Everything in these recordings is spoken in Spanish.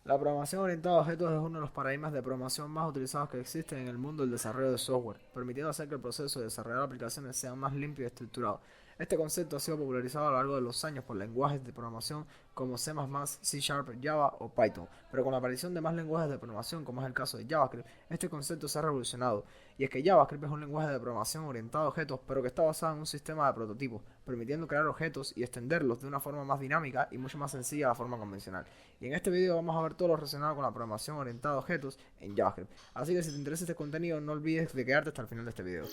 La programación orientada a objetos es uno de los paradigmas de programación más utilizados que existen en el mundo del desarrollo de software, permitiendo hacer que el proceso de desarrollar aplicaciones sea más limpio y estructurado. Este concepto ha sido popularizado a lo largo de los años por lenguajes de programación como C++, C Sharp, Java o Python, pero con la aparición de más lenguajes de programación, como es el caso de JavaScript, este concepto se ha revolucionado. Y es que JavaScript es un lenguaje de programación orientado a objetos, pero que está basado en un sistema de prototipos, permitiendo crear objetos y extenderlos de una forma más dinámica y mucho más sencilla a la forma convencional. Y en este video vamos a ver todo lo relacionado con la programación orientada a objetos en JavaScript. Así que si te interesa este contenido, no olvides de quedarte hasta el final de este video.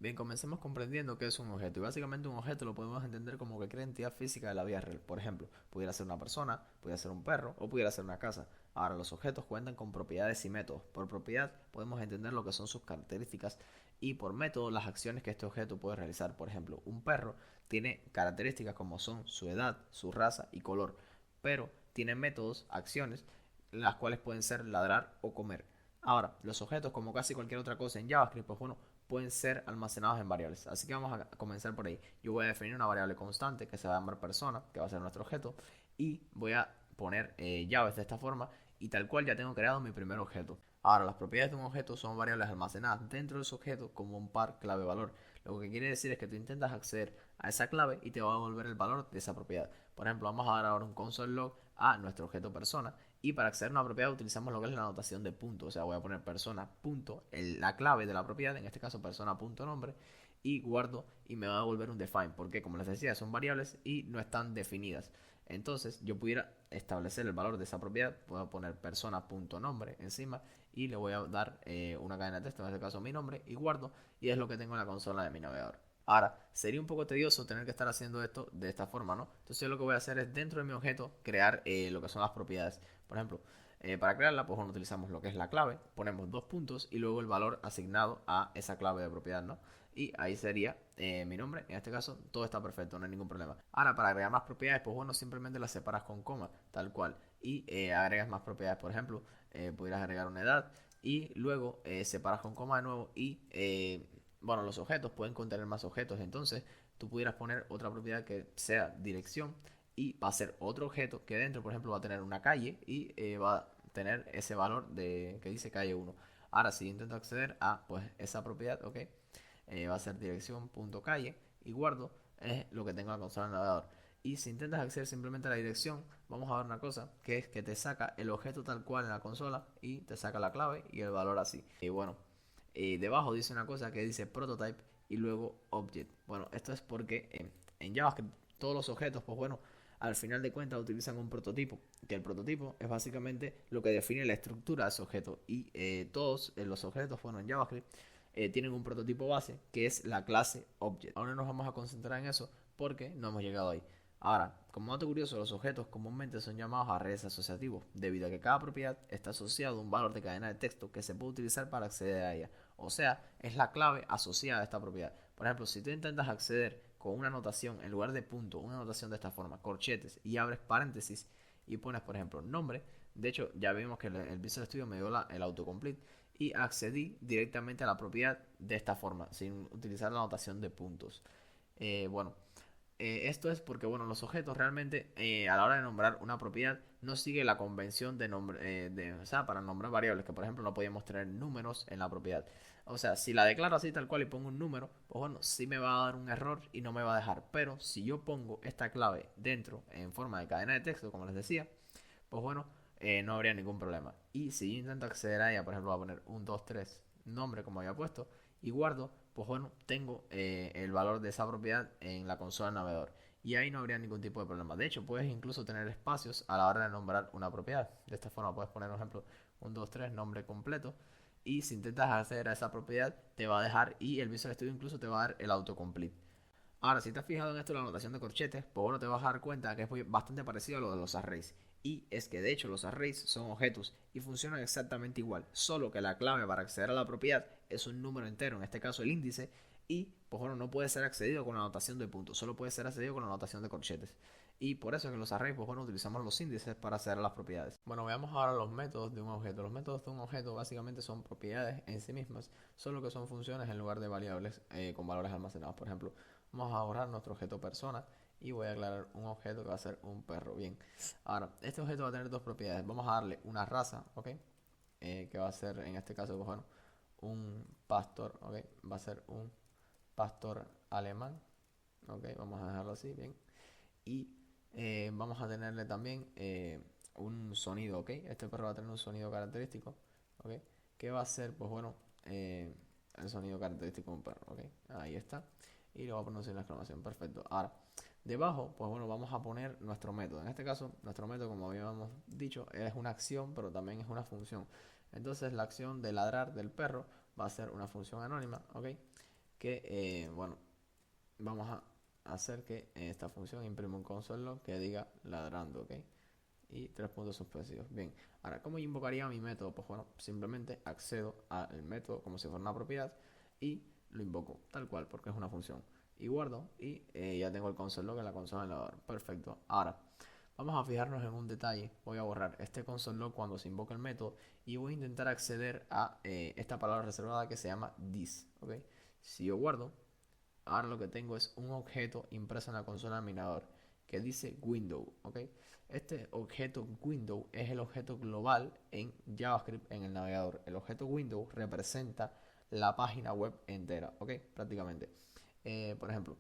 Bien, comencemos comprendiendo qué es un objeto. Y básicamente un objeto lo podemos entender como cualquier entidad física de la vida real. Por ejemplo, pudiera ser una persona, pudiera ser un perro o pudiera ser una casa. Ahora, los objetos cuentan con propiedades y métodos. Por propiedad podemos entender lo que son sus características y por método las acciones que este objeto puede realizar. Por ejemplo, un perro tiene características como son su edad, su raza y color. Pero tiene métodos, acciones, las cuales pueden ser ladrar o comer. Ahora, los objetos, como casi cualquier otra cosa en JavaScript, pues bueno, pueden ser almacenados en variables. Así que vamos a comenzar por ahí. Yo voy a definir una variable constante que se va a llamar persona, que va a ser nuestro objeto, y voy a poner llaves de esta forma y tal cual ya tengo creado mi primer objeto. Ahora, las propiedades de un objeto son variables almacenadas dentro de su objeto como un par clave-valor. Lo que quiere decir es que tú intentas acceder a esa clave y te va a devolver el valor de esa propiedad. Por ejemplo, vamos a dar ahora un console log a nuestro objeto persona y para acceder a una propiedad utilizamos lo que es la notación de punto. O sea, voy a poner persona punto, la clave de la propiedad, en este caso persona punto nombre, y guardo y me va a devolver un define. Porque como les decía, son variables y no están definidas. Entonces yo pudiera establecer el valor de esa propiedad. Puedo poner persona punto nombre encima y le voy a dar una cadena de texto, en este caso mi nombre, y guardo. Y es lo que tengo en la consola de mi navegador. Ahora, sería un poco tedioso tener que estar haciendo esto de esta forma, ¿no? Entonces yo lo que voy a hacer es dentro de mi objeto crear lo que son las propiedades. Por ejemplo, para crearla, pues bueno, utilizamos lo que es la clave, ponemos dos puntos y luego el valor asignado a esa clave de propiedad, ¿no? Y ahí sería mi nombre, en este caso todo está perfecto, no hay ningún problema. Ahora, para agregar más propiedades, pues bueno, simplemente las separas con coma, tal cual. Y agregas más propiedades, por ejemplo, pudieras agregar una edad y luego separas con coma de nuevo y bueno, los objetos pueden contener más objetos, entonces tú pudieras poner otra propiedad que sea dirección y va a ser otro objeto que dentro, por ejemplo, va a tener una calle y va a tener ese valor de que dice calle uno. Ahora, si intento acceder a pues esa propiedad, ok, va a ser dirección.calle y guardo es lo que tengo en la consola del navegador. Y si intentas acceder simplemente a la dirección, vamos a ver una cosa, que es que te saca el objeto tal cual en la consola y te saca la clave y el valor así. Y bueno, debajo dice una cosa que dice prototype y luego object. Bueno, esto es porque en JavaScript todos los objetos, pues bueno, al final de cuentas utilizan un prototipo, que el prototipo es básicamente lo que define la estructura de ese objeto y todos los objetos, bueno, en JavaScript tienen un prototipo base que es la clase object. Ahora nos vamos a concentrar en eso porque no hemos llegado ahí. Ahora, como dato curioso, los objetos comúnmente son llamados arrays asociativos, debido a que cada propiedad está asociado a un valor de cadena de texto que se puede utilizar para acceder a ella. O sea, es la clave asociada a esta propiedad. Por ejemplo, si tú intentas acceder con una notación en lugar de punto, una notación de esta forma, corchetes, y abres paréntesis y pones, por ejemplo, nombre. De hecho, ya vimos que el Visual Studio me dio el autocomplete y accedí directamente a la propiedad de esta forma, sin utilizar la notación de puntos. Bueno, esto es porque bueno, los objetos realmente a la hora de nombrar una propiedad no sigue la convención de nombre, o sea, para nombrar variables, que por ejemplo no podíamos tener números en la propiedad. O sea, si la declaro así tal cual y pongo un número, pues bueno, sí me va a dar un error y no me va a dejar. Pero si yo pongo esta clave dentro en forma de cadena de texto, como les decía, pues bueno, no habría ningún problema. Y si yo intento acceder a ella, por ejemplo, voy a poner un 2 3 nombre como había puesto y guardo, pues bueno, tengo el valor de esa propiedad en la consola del navegador. Y ahí no habría ningún tipo de problema. De hecho, puedes incluso tener espacios a la hora de nombrar una propiedad. De esta forma puedes poner, por ejemplo, un 2 3 nombre completo. Y si intentas acceder a esa propiedad, te va a dejar y el Visual Studio incluso te va a dar el autocomplete. Ahora, si te has fijado en esto de la anotación de corchetes, pues bueno, te vas a dar cuenta que es bastante parecido a lo de los arrays. Y es que de hecho los arrays son objetos y funcionan exactamente igual, solo que la clave para acceder a la propiedad es un número entero, en este caso el índice, y pues bueno, no puede ser accedido con la anotación de puntos, solo puede ser accedido con la anotación de corchetes. Y por eso es que los arrays, pues bueno, utilizamos los índices para hacer las propiedades. Bueno, veamos ahora los métodos de un objeto. Los métodos de un objeto básicamente son propiedades en sí mismas, solo que son funciones en lugar de variables con valores almacenados. Por ejemplo, vamos a borrar nuestro objeto persona y voy a aclarar un objeto que va a ser un perro. Bien, ahora, este objeto va a tener dos propiedades. Vamos a darle una raza, ¿ok? Que va a ser, en este caso, pues bueno, un pastor, ¿ok? Va a ser un pastor alemán, ¿ok? Vamos a dejarlo así, bien. Y vamos a tenerle también un sonido, ¿ok? Este perro va a tener un sonido característico, ¿ok? ¿Qué va a ser? Pues bueno, el sonido característico de un perro, ¿ok? Ahí está. Y le voy a poner una exclamación, perfecto. Ahora, debajo, pues bueno, vamos a poner nuestro método. En este caso, nuestro método, como habíamos dicho, es una acción, pero también es una función. Entonces, la acción de ladrar del perro va a ser una función anónima, ¿ok? Que, bueno, vamos a hacer que esta función imprima un console log que diga ladrando, ¿ok? Y tres puntos suspensivos. Bien, ahora, ¿cómo yo invocaría mi método? Pues bueno, simplemente accedo al método como si fuera una propiedad y lo invoco tal cual porque es una función. Y guardo y ya tengo el console log en la consola del navegador. Perfecto. Ahora, vamos a fijarnos en un detalle. Voy a borrar este console log cuando se invoca el método y voy a intentar acceder a esta palabra reservada que se llama this, ¿ok? Si yo guardo, ahora lo que tengo es un objeto impreso en la consola del minador que dice window, ¿ok? Este objeto window es el objeto global en JavaScript en el navegador. El objeto window representa la página web entera, ¿ok? Prácticamente. Por ejemplo,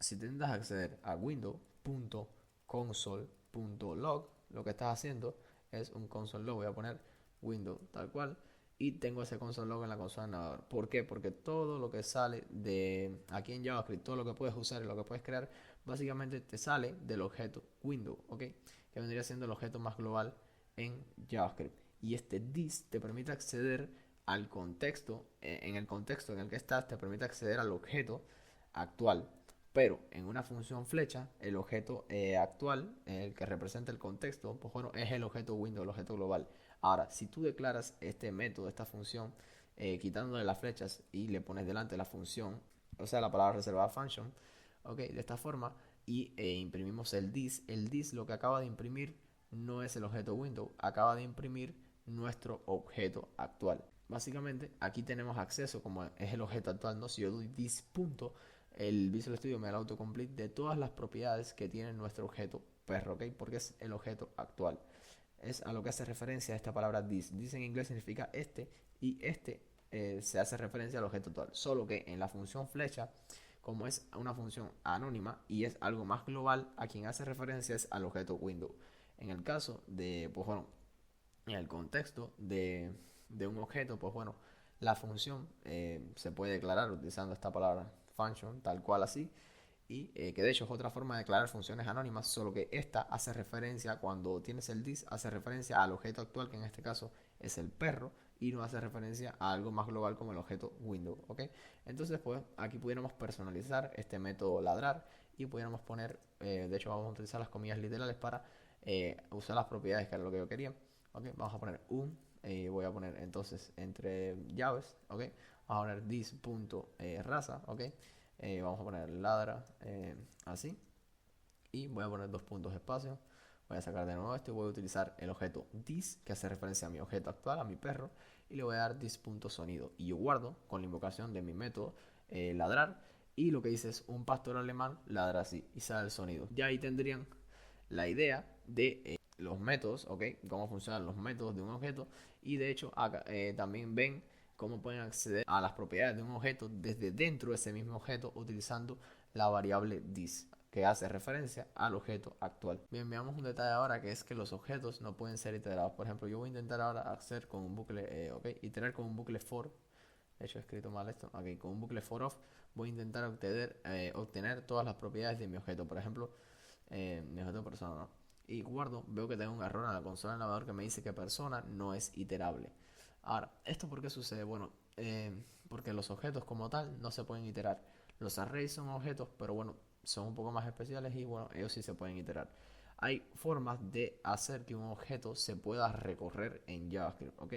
si te intentas acceder a window.console.log, lo que estás haciendo es un console log. Voy a poner window tal cual y tengo ese console log en la consola del navegador. ¿Por qué? Porque todo lo que sale de aquí en JavaScript, todo lo que puedes usar y lo que puedes crear, básicamente te sale del objeto window, ¿ok? Que vendría siendo el objeto más global en JavaScript. Y este this te permite acceder al contexto, en el contexto en el que estás, te permite acceder al objeto actual. Pero en una función flecha, el objeto actual, el que representa el contexto, pues bueno, es el objeto window, el objeto global. Ahora, si tú declaras este método, esta función, quitándole las flechas y le pones delante la función, o sea, la palabra reservada function, ok, de esta forma, y imprimimos el this lo que acaba de imprimir no es el objeto window, acaba de imprimir nuestro objeto actual. Básicamente, aquí tenemos acceso, como es el objeto actual, ¿no? Si yo doy this punto, el Visual Studio me da el autocomplete de todas las propiedades que tiene nuestro objeto perro, ¿ok? Porque es el objeto actual. Es a lo que hace referencia esta palabra this. This en inglés significa este y este se hace referencia al objeto actual. Solo que en la función flecha, como es una función anónima y es algo más global, a quien hace referencia es al objeto window. En el caso de, pues bueno, en el contexto de un objeto, pues bueno, la función se puede declarar utilizando esta palabra function, tal cual así, y que de hecho es otra forma de declarar funciones anónimas, solo que esta hace referencia, cuando tienes el this, hace referencia al objeto actual, que en este caso es el perro, y no hace referencia a algo más global como el objeto window, ¿ok? Entonces, pues aquí pudiéramos personalizar este método ladrar y pudiéramos poner, de hecho vamos a utilizar las comillas literales para usar las propiedades que era lo que yo quería. ¿Ok? Vamos a poner un, voy a poner entonces entre llaves, ¿ok? Vamos a poner this.raza, ¿ok? Vamos a poner ladra, así, y voy a poner dos puntos espacio. Voy a sacar de nuevo esto y voy a utilizar el objeto this, que hace referencia a mi objeto actual, a mi perro, y le voy a dar this.sonido. Y yo guardo con la invocación de mi método ladrar, y lo que dice es un pastor alemán ladra así, y sale el sonido. Ya ahí tendrían la idea de los métodos, ¿ok? Cómo funcionan los métodos de un objeto y de hecho acá también ven cómo pueden acceder a las propiedades de un objeto desde dentro de ese mismo objeto utilizando la variable this que hace referencia al objeto actual. Bien, veamos un detalle ahora que es que los objetos no pueden ser iterados. Por ejemplo, yo voy a intentar ahora hacer con un bucle, ok, iterar con un bucle for. De hecho, he escrito mal esto. Ok, con un bucle for of voy a intentar obtener todas las propiedades de mi objeto. Por ejemplo, mi objeto persona, ¿no? Y guardo, veo que tengo un error en la consola del navegador que me dice que persona no es iterable. Ahora, ¿esto por qué sucede? Bueno, porque los objetos como tal no se pueden iterar. Los arrays son objetos, pero bueno, son un poco más especiales y bueno, ellos sí se pueden iterar. Hay formas de hacer que un objeto se pueda recorrer en JavaScript, ¿ok?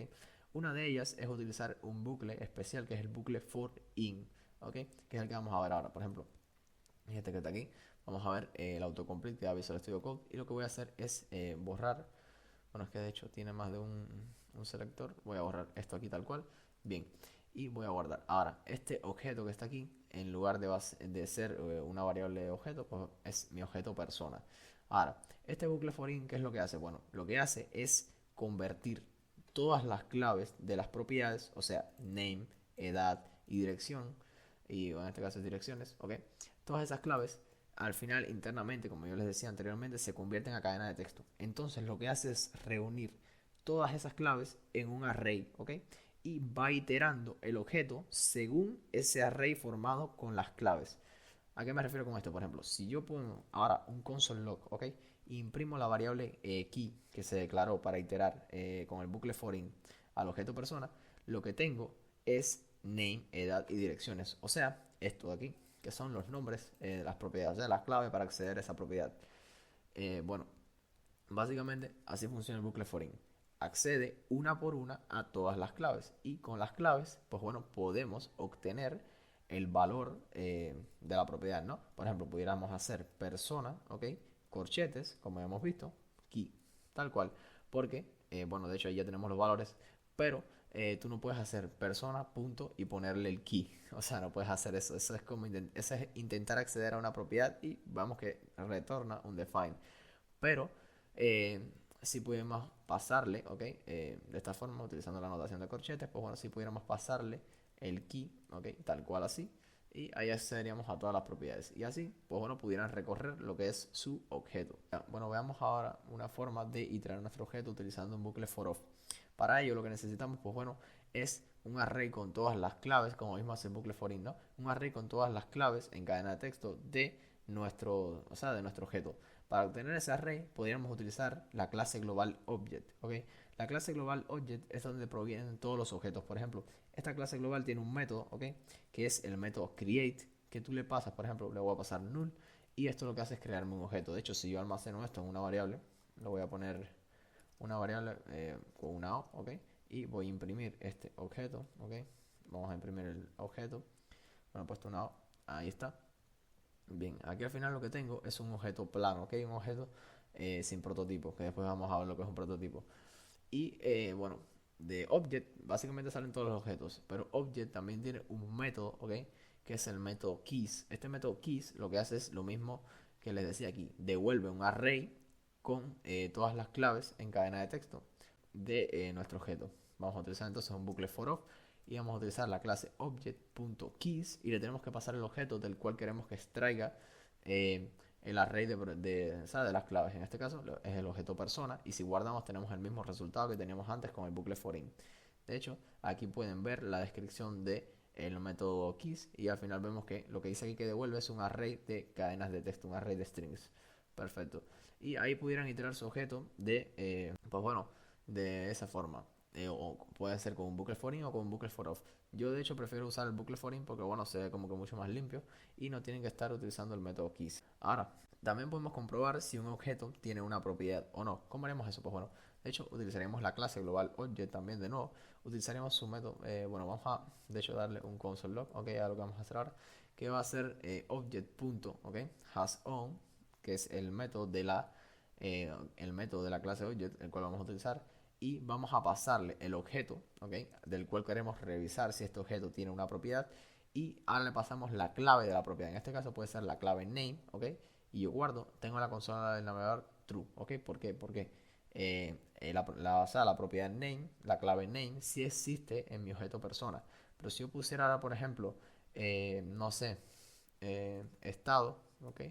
Una de ellas es utilizar un bucle especial que es el bucle for in, ¿ok? Que es el que vamos a ver ahora. Por ejemplo, y este que está aquí. Vamos a ver el autocomplete que da Visual Studio Code. Y lo que voy a hacer es borrar. Bueno, es que de hecho tiene más de un selector. Voy a borrar esto aquí tal cual. Bien. Y voy a guardar. Ahora, este objeto que está aquí, en lugar de ser una variable de objeto, pues es mi objeto persona. Ahora, este bucle for in, ¿qué es lo que hace? Bueno, lo que hace es convertir todas las claves de las propiedades, o sea, name, edad y dirección, y en este caso es direcciones, ¿ok? Todas esas claves al final internamente, como yo les decía anteriormente, se convierten a cadena de texto. Entonces lo que hace es reunir todas esas claves en un array, ¿ok? Y va iterando el objeto según ese array formado con las claves. ¿A qué me refiero con esto? Por ejemplo, si yo pongo ahora un console log, ¿ok? E imprimo la variable key que se declaró para iterar con el bucle for in al objeto persona, lo que tengo es name, edad y direcciones. O sea, esto de aquí, que son los nombres de las propiedades, o sea, las claves para acceder a esa propiedad. Bueno, básicamente así funciona el bucle for in. Accede una por una a todas las claves y con las claves, pues bueno, podemos obtener el valor de la propiedad, ¿no? Por ejemplo, pudiéramos hacer persona, ¿ok? Corchetes, como hemos visto, key, tal cual, porque, bueno, de hecho ahí ya tenemos los valores, pero tú no puedes hacer persona, punto, y ponerle el key. O sea, no puedes hacer eso. Eso es como eso es intentar acceder a una propiedad y vamos que retorna un define. Pero eh, si pudiéramos pasarle, ¿ok? De esta forma, utilizando la notación de corchetes, pues bueno, si pudiéramos pasarle el key, ¿ok? Tal cual así. Y ahí accederíamos a todas las propiedades. Y así, pues bueno, pudieran recorrer lo que es su objeto. Bueno, veamos ahora una forma de iterar nuestro objeto utilizando un bucle for of. Para ello lo que necesitamos, pues bueno, es un array con todas las claves, como mismo hace el bucle for in, ¿no? Un array con todas las claves en cadena de texto de nuestro, o sea, de nuestro objeto. Para obtener ese array podríamos utilizar la clase global object, ¿ok? La clase global object es donde provienen todos los objetos. Por ejemplo, esta clase global tiene un método, ¿ok? Que es el método create, que tú le pasas, por ejemplo, le voy a pasar null y esto lo que hace es crearme un objeto. De hecho, si yo almaceno esto en una variable, lo voy a poner una variable con una O, ¿ok? Y voy a imprimir este objeto, ¿ok? Vamos a imprimir el objeto. Bueno, he puesto una O, ahí está. Bien, aquí al final lo que tengo es un objeto plano, ¿ok? Un objeto sin prototipo, que después vamos a ver lo que es un prototipo. Y bueno, de object básicamente salen todos los objetos, pero object también tiene un método, ¿ok? Que es el método keys. Este método keys lo que hace es lo mismo que les decía aquí, devuelve un array con todas las claves en cadena de texto de nuestro objeto. Vamos a utilizar entonces un bucle for of y vamos a utilizar la clase object.keys y le tenemos que pasar el objeto del cual queremos que extraiga el array ¿sabes? De las claves. En este caso es el objeto persona y si guardamos tenemos el mismo resultado que teníamos antes con el bucle for in. De hecho, aquí pueden ver la descripción de el método keys y al final vemos que lo que dice aquí que devuelve es un array de cadenas de texto, un array de strings. Perfecto. Y ahí pudieran iterar su objeto pues bueno, de esa forma. O puede ser con un bucle for in o con un bucle for of. Yo de hecho prefiero usar el bucle for in porque bueno, se ve como que mucho más limpio y no tienen que estar utilizando el método keys. Ahora, también podemos comprobar si un objeto tiene una propiedad o no. ¿Cómo haremos eso? Pues bueno, de hecho utilizaríamos la clase global object también de nuevo. Utilizaríamos su método, bueno, vamos a de hecho darle un console log, ok, a lo que vamos a hacer ahora, que va a ser object. Ok, has on, que es el método de la clase object, el cual vamos a utilizar y vamos a pasarle el objeto, ¿ok? Del cual queremos revisar si este objeto tiene una propiedad y ahora le pasamos la clave de la propiedad. En este caso puede ser la clave name, ¿ok? Y yo guardo, tengo la consola del navegador true, ¿ok? ¿Por qué? Porque o sea, la propiedad name, la clave name, sí existe en mi objeto persona. Pero si yo pusiera ahora, por ejemplo, no sé, estado, ¿ok?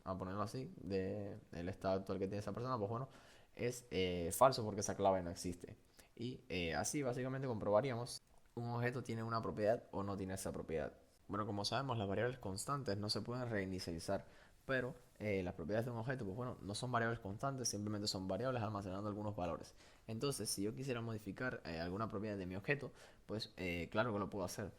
A ponerlo así, del estado actual que tiene esa persona, pues bueno, es falso porque esa clave no existe. Y así básicamente comprobaríamos un objeto tiene una propiedad o no tiene esa propiedad. Bueno, como sabemos, las variables constantes no se pueden reinicializar, pero las propiedades de un objeto, pues bueno, no son variables constantes, simplemente son variables almacenando algunos valores. Entonces, si yo quisiera modificar alguna propiedad de mi objeto, pues claro que lo puedo hacer.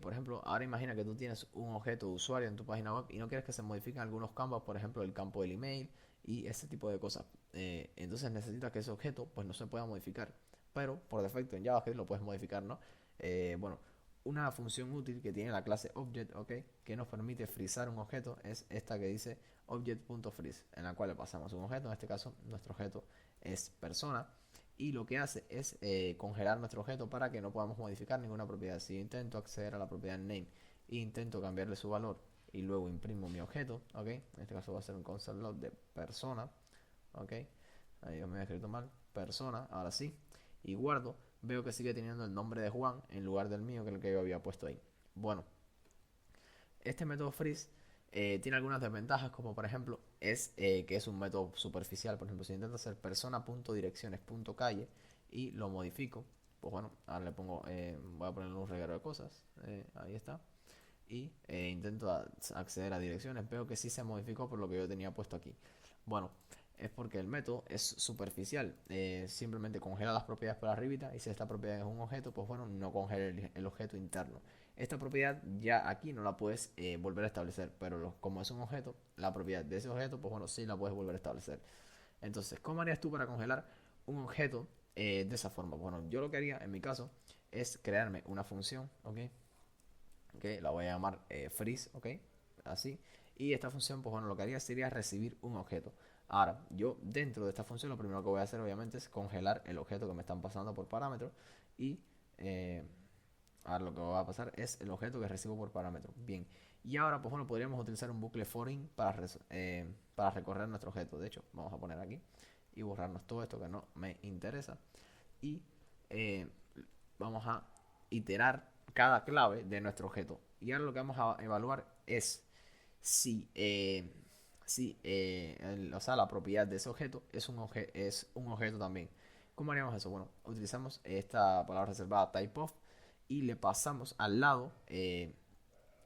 Por ejemplo, ahora imagina que tú tienes un objeto de usuario en tu página web y no quieres que se modifiquen algunos campos, por ejemplo, el campo del email y ese tipo de cosas. Entonces necesitas que ese objeto pues no se pueda modificar, pero por defecto en JavaScript lo puedes modificar, ¿no? Bueno, una función útil que tiene la clase Object, ¿ok? Que nos permite frizar un objeto es esta que dice Object.freeze, en la cual le pasamos un objeto, en este caso nuestro objeto es persona, y lo que hace es congelar nuestro objeto para que no podamos modificar ninguna propiedad. Si yo intento acceder a la propiedad name e intento cambiarle su valor y luego imprimo mi objeto, ¿ok? En este caso va a ser un console log de persona, ¿ok? Ahí yo me he escrito mal, persona, ahora sí, y guardo, veo que sigue teniendo el nombre de Juan en lugar del mío, que es el que yo había puesto ahí. Bueno, este método freeze tiene algunas desventajas, como por ejemplo que es un método superficial. Por ejemplo, si intento hacer persona.direcciones.calle y lo modifico, pues bueno, ahora le pongo, voy a ponerle un reguero de cosas, ahí está, y intento acceder a direcciones, veo que sí se modificó por lo que yo tenía puesto aquí. Bueno, es porque el método es superficial, simplemente congela las propiedades por arribita, y si esta propiedad es un objeto, pues bueno, no congela el objeto interno. Esta propiedad ya aquí no la puedes volver a establecer, pero como es un objeto, la propiedad de ese objeto, pues bueno, sí la puedes volver a establecer. Entonces, ¿cómo harías tú para congelar un objeto de esa forma? Bueno, yo lo que haría en mi caso es crearme una función, ¿ok? Que la voy a llamar freeze, ¿ok? Así. Y esta función, pues bueno, lo que haría sería recibir un objeto. Ahora, yo dentro de esta función lo primero que voy a hacer obviamente es congelar el objeto que me están pasando por parámetro. Y eh, ahora lo que va a pasar es el objeto que recibo por parámetro. Bien. Y ahora, pues bueno, podríamos utilizar un bucle foreign para recorrer nuestro objeto. De hecho, vamos a poner aquí y borrarnos todo esto que no me interesa. Y eh, vamos a iterar cada clave de nuestro objeto. Y ahora lo que vamos a evaluar es si o sea, la propiedad de ese objeto es un objeto también. ¿Cómo haríamos eso? Bueno, utilizamos esta palabra reservada typeof y le pasamos al lado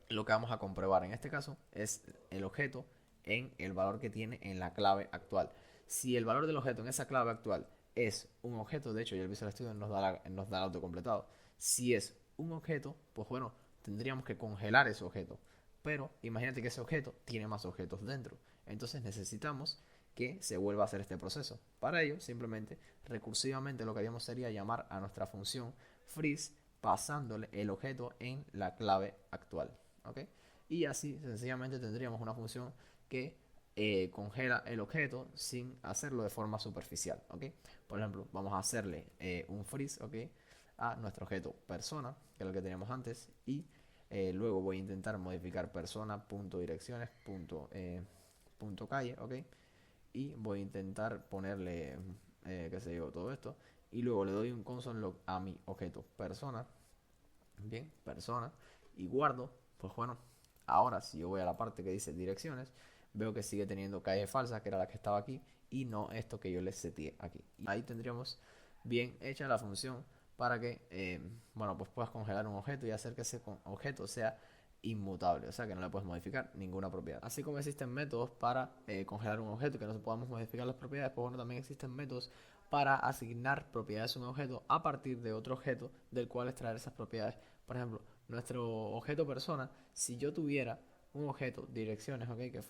lo que vamos a comprobar. En este caso es el objeto en el valor que tiene en la clave actual. Si el valor del objeto en esa clave actual es un objeto, de hecho, ya el Visual Studio nos da el autocompletado. Si es un objeto, pues bueno, tendríamos que congelar ese objeto. Pero imagínate que ese objeto tiene más objetos dentro. Entonces necesitamos que se vuelva a hacer este proceso. Para ello, simplemente, recursivamente lo que haríamos sería llamar a nuestra función freeze pasándole el objeto en la clave actual. ¿Ok? Y así sencillamente tendríamos una función que congela el objeto sin hacerlo de forma superficial. ¿Ok? Por ejemplo, vamos a hacerle un freeze, ¿ok? A nuestro objeto persona, que es el que teníamos antes, y luego voy a intentar modificar persona.direcciones.calle, ¿ok? Y voy a intentar ponerle, qué sé yo, todo esto. Y luego le doy un console log a mi objeto persona, bien, persona, y guardo, pues bueno, ahora si yo voy a la parte que dice direcciones, veo que sigue teniendo calle falsa, que era la que estaba aquí, y no esto que yo le seteé aquí. Y ahí tendríamos bien hecha la función para que, bueno, pues puedas congelar un objeto y hacer que ese objeto sea inmutable, o sea que no le puedes modificar ninguna propiedad. Así como existen métodos para congelar un objeto y que no se podamos modificar las propiedades, pues bueno, también existen métodos para asignar propiedades a un objeto a partir de otro objeto del cual extraer esas propiedades. Por ejemplo, nuestro objeto persona, si yo tuviera un objeto direcciones, ¿ok? Que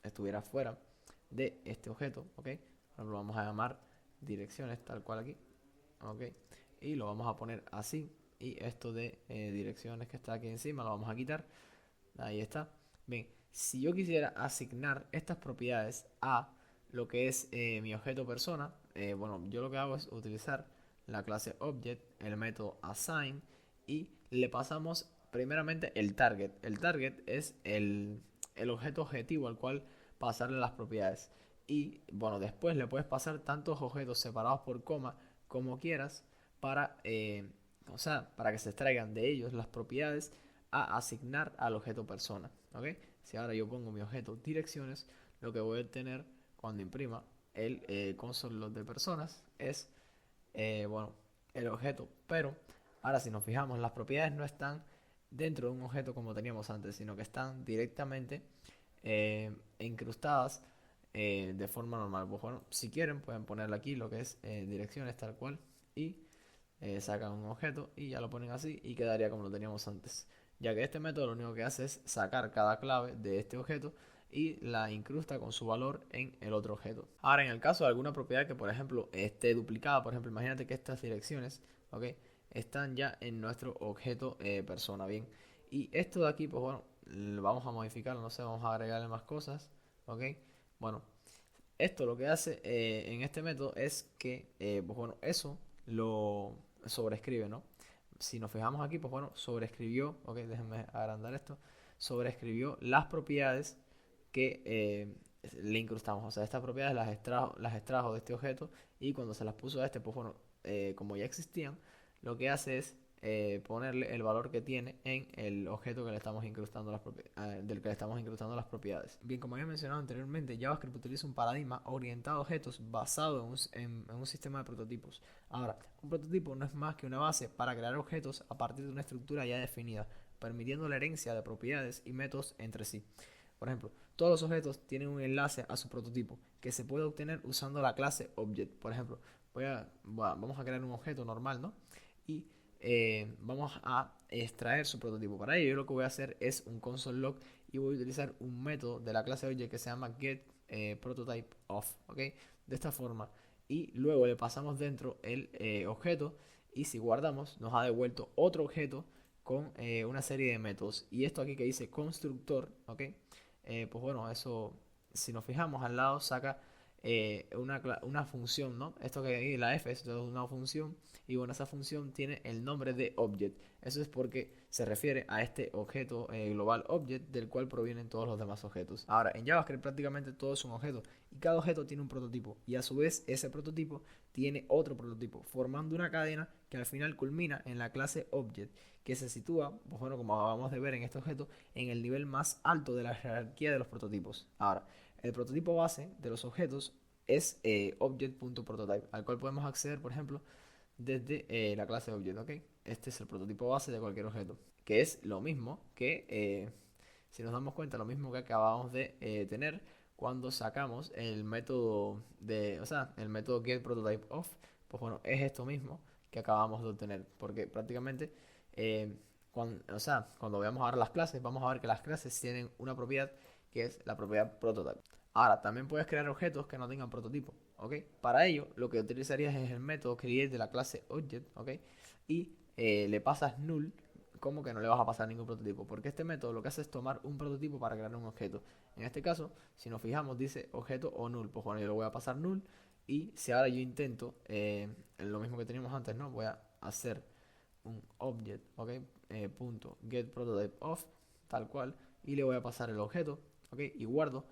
estuviera fuera de este objeto, ¿ok? Por ejemplo, vamos a llamar direcciones tal cual aquí, ¿ok? Y lo vamos a poner así. Y esto de direcciones que está aquí encima lo vamos a quitar. Ahí está. Bien, si yo quisiera asignar estas propiedades a lo que es mi objeto persona, bueno, yo lo que hago es utilizar la clase object, el método assign, y le pasamos primeramente el target. El target es el objeto objetivo al cual pasarle las propiedades. Y bueno, después le puedes pasar tantos objetos separados por coma como quieras para, o sea, para que se extraigan de ellos las propiedades a asignar al objeto persona. ¿Ok? Si ahora yo pongo mi objeto direcciones, lo que voy a obtener cuando imprima el console log de personas es, bueno, el objeto. Pero ahora si nos fijamos, las propiedades no están dentro de un objeto como teníamos antes, sino que están directamente incrustadas de forma normal. Pues bueno, si quieren pueden ponerle aquí lo que es direcciones tal cual y sacan un objeto y ya lo ponen así y quedaría como lo teníamos antes, ya que este método lo único que hace es sacar cada clave de este objeto y la incrusta con su valor en el otro objeto. Ahora, en el caso de alguna propiedad que por ejemplo esté duplicada, por ejemplo, imagínate que estas direcciones, ¿ok? están ya en nuestro objeto persona, bien. Y esto de aquí, pues bueno, lo vamos a modificarlo, no sé, vamos a agregarle más cosas, ¿ok? Bueno, esto lo que hace en este método es que, pues bueno, eso lo sobrescribe, ¿no? Si nos fijamos aquí, pues bueno, sobrescribió, ok, déjenme agrandar esto, sobrescribió las propiedades que le incrustamos. O sea, estas propiedades las extrajo de este objeto y cuando se las puso a este, pues bueno, como ya existían, lo que hace es ponerle el valor que tiene en el objeto que le estamos incrustando del que le estamos incrustando las propiedades. Bien, como había mencionado anteriormente, JavaScript utiliza un paradigma orientado a objetos basado en un sistema de prototipos. Ahora, un prototipo no es más que una base para crear objetos a partir de una estructura ya definida, permitiendo la herencia de propiedades y métodos entre sí. Por ejemplo, todos los objetos tienen un enlace a su prototipo que se puede obtener usando la clase Object. Por ejemplo, vamos a crear un objeto normal, ¿no? Y vamos a extraer su prototipo. Para ello, yo lo que voy a hacer es un console log y voy a utilizar un método de la clase Object que se llama get prototype of, ¿ok? De esta forma. Y luego le pasamos dentro el objeto y si guardamos nos ha devuelto otro objeto con una serie de métodos. Y esto aquí que dice constructor, ¿ok? Pues bueno, eso, si nos fijamos al lado, saca una función, ¿no? Esto que hay, la f, es una función, y bueno, esa función tiene el nombre de object. Eso es porque se refiere a este objeto global object del cual provienen todos los demás objetos. Ahora, en JavaScript prácticamente todo es un objeto y cada objeto tiene un prototipo y a su vez ese prototipo tiene otro prototipo, formando una cadena que al final culmina en la clase object, que se sitúa, pues bueno, como acabamos de ver en este objeto, en el nivel más alto de la jerarquía de los prototipos. Ahora, el prototipo base de los objetos es object.prototype, al cual podemos acceder, por ejemplo, desde la clase object, ¿ok? Este es el prototipo base de cualquier objeto, que es lo mismo que, si nos damos cuenta, lo mismo que acabamos de tener cuando sacamos el método o sea, el método getPrototypeOf, pues bueno, es esto mismo que acabamos de obtener, porque prácticamente, o sea, cuando veamos ahora las clases, vamos a ver que las clases tienen una propiedad que es la propiedad prototype. Ahora, también puedes crear objetos que no tengan prototipo, ¿ok? Para ello, lo que utilizarías es el método create de la clase object, ¿ok? Y le pasas null, como que no le vas a pasar ningún prototipo, porque este método lo que hace es tomar un prototipo para crear un objeto. En este caso, si nos fijamos, dice objeto o null, pues bueno, yo le voy a pasar null, y si ahora yo intento lo mismo que teníamos antes, ¿no? Voy a hacer un object, ¿ok? Punto get prototype of, tal cual, y le voy a pasar el objeto, ¿ok? Y guardo,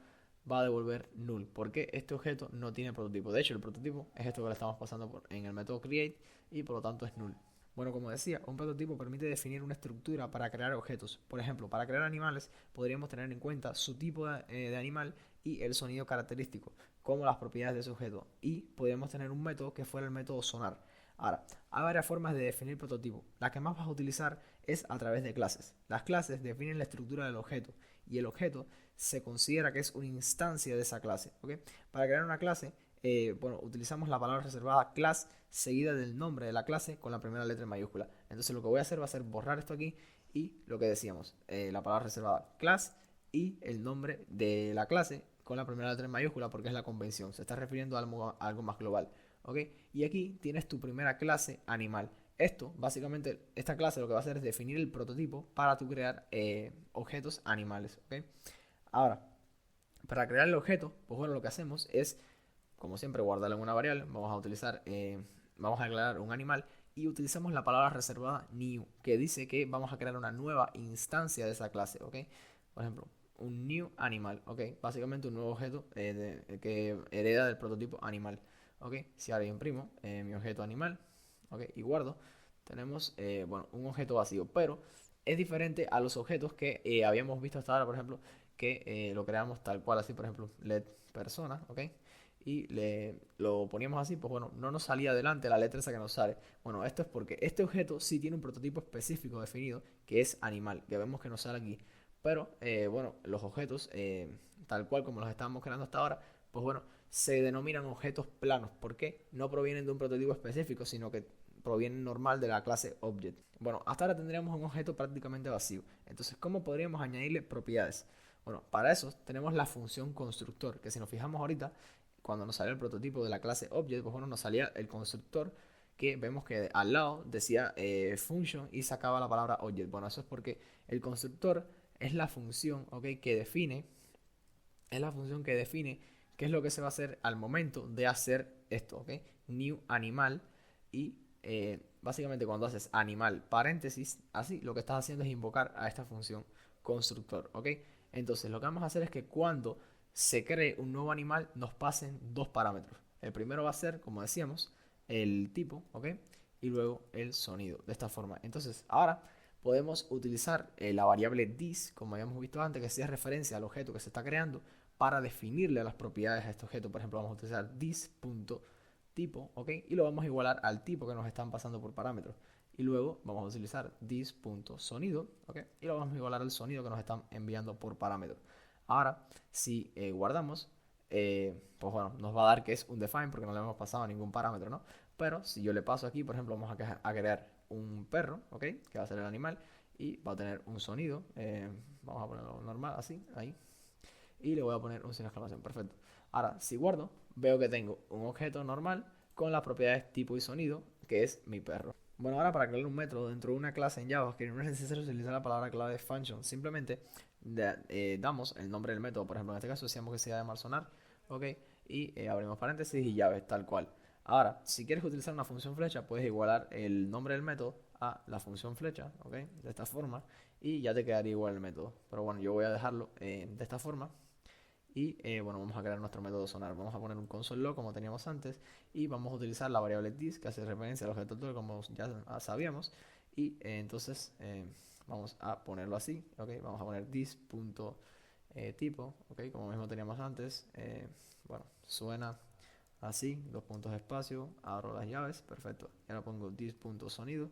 va a devolver null, porque este objeto no tiene prototipo. De hecho, el prototipo es esto que le estamos pasando en el método create y por lo tanto es null. Bueno, como decía, un prototipo permite definir una estructura para crear objetos. Por ejemplo, para crear animales podríamos tener en cuenta su tipo de animal y el sonido característico, como las propiedades de su objeto. Y podríamos tener un método que fuera el método sonar. Ahora, hay varias formas de definir prototipo. La que más vas a utilizar es a través de clases. Las clases definen la estructura del objeto y el objeto se considera que es una instancia de esa clase. ¿Okay? Para crear una clase, bueno, utilizamos la palabra reservada class seguida del nombre de la clase con la primera letra en mayúscula. Entonces lo que voy a hacer va a ser borrar esto aquí y lo que decíamos, la palabra reservada class y el nombre de la clase con la primera letra en mayúscula porque es la convención. Se está refiriendo a algo más global. ¿Ok? Y aquí tienes tu primera clase animal. Esto, básicamente, esta clase lo que va a hacer es definir el prototipo para tu crear objetos animales. ¿Ok? Ahora, para crear el objeto, pues bueno, lo que hacemos es, como siempre, guardarlo en una variable. Vamos a declarar un animal y utilizamos la palabra reservada new, que dice que vamos a crear una nueva instancia de esa clase. ¿Ok? Por ejemplo, un new animal. ¿Ok? Básicamente un nuevo objeto que hereda del prototipo animal. ¿Ok? Si ahora yo imprimo mi objeto animal, ¿ok? Y guardo, tenemos, bueno, un objeto vacío, pero es diferente a los objetos que habíamos visto hasta ahora, por ejemplo, que lo creamos tal cual, así, por ejemplo, let persona, ¿ok? Y lo poníamos así, pues bueno, no nos salía adelante la letra esa que nos sale. Bueno, esto es porque este objeto sí tiene un prototipo específico definido, que es animal, que vemos que nos sale aquí. Pero, bueno, los objetos, tal cual como los estábamos creando hasta ahora, pues bueno, se denominan objetos planos. ¿Por qué? No provienen de un prototipo específico, sino que provienen normal de la clase Object. Bueno, hasta ahora tendríamos un objeto prácticamente vacío. Entonces, ¿cómo podríamos añadirle propiedades? Bueno, para eso tenemos la función constructor, que si nos fijamos ahorita, cuando nos salió el prototipo de la clase Object, pues bueno, nos salía el constructor que vemos que al lado decía function y sacaba la palabra object. Bueno, eso es porque el constructor es la función, ¿ok? que define, es la función que define qué es lo que se va a hacer al momento de hacer esto, ¿ok? New animal y básicamente cuando haces animal paréntesis, así lo que estás haciendo es invocar a esta función constructor, ¿ok? Entonces lo que vamos a hacer es que cuando se cree un nuevo animal nos pasen dos parámetros. El primero va a ser, como decíamos, el tipo, ¿ok? Y luego el sonido, de esta forma. Entonces ahora podemos utilizar la variable this, como habíamos visto antes, que sea referencia al objeto que se está creando, para definirle las propiedades a este objeto. Por ejemplo, vamos a utilizar this.tipo, ¿ok? Y lo vamos a igualar al tipo que nos están pasando por parámetros. Y luego vamos a utilizar this.sonido, ¿ok? Y lo vamos a igualar al sonido que nos están enviando por parámetros. Ahora, si guardamos, pues bueno, nos va a dar que es un define porque no le hemos pasado ningún parámetro, ¿no? Pero si yo le paso aquí, por ejemplo, vamos a crear un perro, ¿ok? Que va a ser el animal y va a tener un sonido. Vamos a ponerlo normal, así, ahí. Y le voy a poner un signo de exclamación, perfecto. Ahora, si guardo, veo que tengo un objeto normal con las propiedades tipo y sonido, que es mi perro. Bueno, ahora para crear un método dentro de una clase en JavaScript no es necesario utilizar la palabra clave function, simplemente damos el nombre del método, por ejemplo en este caso decíamos que se llama sonar, ok, y abrimos paréntesis y llaves, tal cual. Ahora, si quieres utilizar una función flecha, puedes igualar el nombre del método a la función flecha, ok, de esta forma, y ya te quedaría igual el método. Pero bueno, yo voy a dejarlo de esta forma. Y bueno, vamos a crear nuestro método sonar. Vamos a poner un console log como teníamos antes. Y vamos a utilizar la variable this que hace referencia al objeto actual como ya sabíamos. Y entonces vamos a ponerlo así. ¿Okay? Vamos a poner this.tipo. ¿Okay? Como mismo teníamos antes. Bueno, suena así. Dos puntos de espacio. Abro las llaves. Perfecto. Y ahora pongo this.sonido.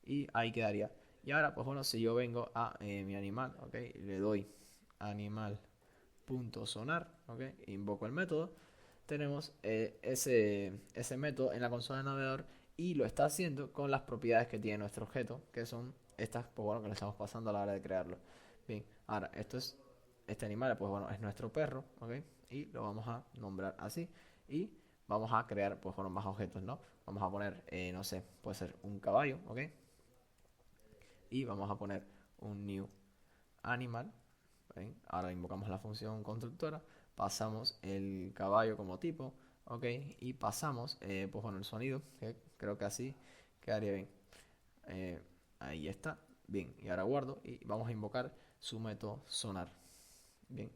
Y ahí quedaría. Y ahora, pues bueno, si yo vengo a mi animal. ¿Okay? Le doy animal punto sonar, ¿ok? Invoco el método, tenemos ese método en la consola de navegador y lo está haciendo con las propiedades que tiene nuestro objeto, que son estas, pues bueno, que le estamos pasando a la hora de crearlo. Bien, ahora, este animal, pues bueno, es nuestro perro, ¿ok? Y lo vamos a nombrar así y vamos a crear, pues bueno, más objetos, ¿no? Vamos a poner, no sé, puede ser un caballo, ¿ok? Y vamos a poner un new animal. ¿Ven? Ahora invocamos la función constructora, pasamos el caballo como tipo, ok, y pasamos, pues bueno, el sonido, que creo que así quedaría bien. Eh, Ahí está, bien, y ahora guardo y vamos a invocar su método sonar, bien,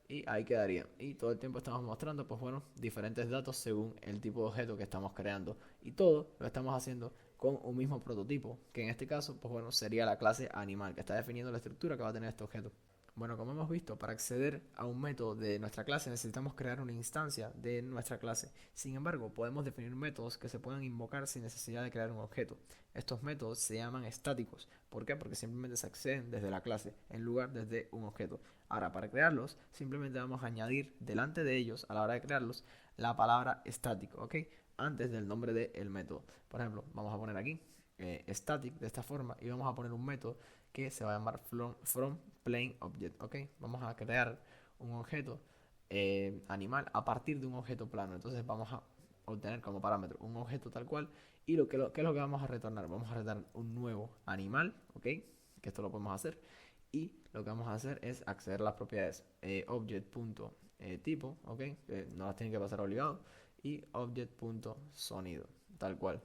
y ahí quedaría. Y todo el tiempo estamos mostrando, pues bueno, diferentes datos según el tipo de objeto que estamos creando. Y todo lo estamos haciendo con un mismo prototipo, que en este caso, pues bueno, sería la clase animal, que está definiendo la estructura que va a tener este objeto. Bueno, como hemos visto, para acceder a un método de nuestra clase necesitamos crear una instancia de nuestra clase. Sin embargo, podemos definir métodos que se puedan invocar sin necesidad de crear un objeto. Estos métodos se llaman estáticos. ¿Por qué? Porque simplemente se acceden desde la clase en lugar desde un objeto. Ahora, para crearlos, simplemente vamos a añadir delante de ellos, a la hora de crearlos, la palabra estático, ¿ok? Antes del nombre del método. Por ejemplo, vamos a poner aquí static de esta forma y vamos a poner un método que se va a llamar from plain object, ¿ok? Vamos a crear un objeto animal a partir de un objeto plano. Entonces vamos a obtener como parámetro un objeto tal cual y ¿qué es lo que vamos a retornar? Vamos a retornar un nuevo animal, ¿ok? Que esto lo podemos hacer y lo que vamos a hacer es acceder a las propiedades object.tipo, ¿ok? Que no las tienen que pasar obligado y object.sonido, tal cual.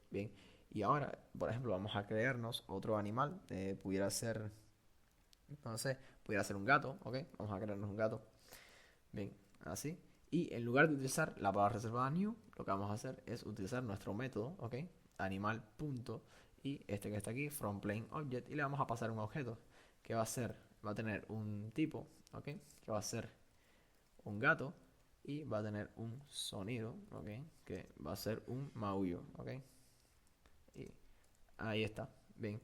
Bien, y ahora, por ejemplo, vamos a crearnos otro animal. Pudiera ser, no sé, pudiera ser un gato, ¿ok? Vamos a crearnos un gato. Bien, así. Y en lugar de utilizar la palabra reservada new, lo que vamos a hacer es utilizar nuestro método, ¿ok? Animal punto y este que está aquí, from plain object, y le vamos a pasar un objeto que va a tener un tipo, ¿ok? Que va a ser un gato y va a tener un sonido, ¿ok? Que va a ser un maullo, ¿ok? Y ahí está, bien.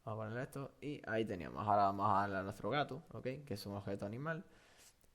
Vamos a ponerle esto y ahí teníamos. Ahora vamos a darle a nuestro gato, ¿ok? Que es un objeto animal.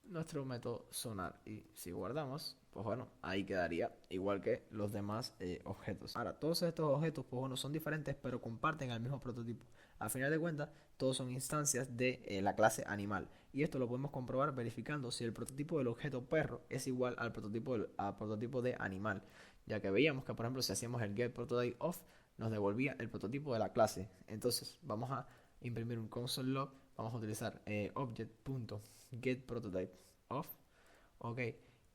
Nuestro método sonar. Y si guardamos, pues bueno, ahí quedaría. Igual que los demás objetos. Ahora, todos estos objetos, pues bueno, son diferentes, pero comparten el mismo prototipo. Al final de cuentas, todos son instancias de la clase animal. Y esto lo podemos comprobar verificando si el prototipo del objeto perro es igual al prototipo de animal. ya que veíamos que, por ejemplo, si hacíamos el getPrototypeOf, nos devolvía el prototipo de la clase. Entonces vamos a imprimir un console log, vamos a utilizar object.getPrototypeOf, ok,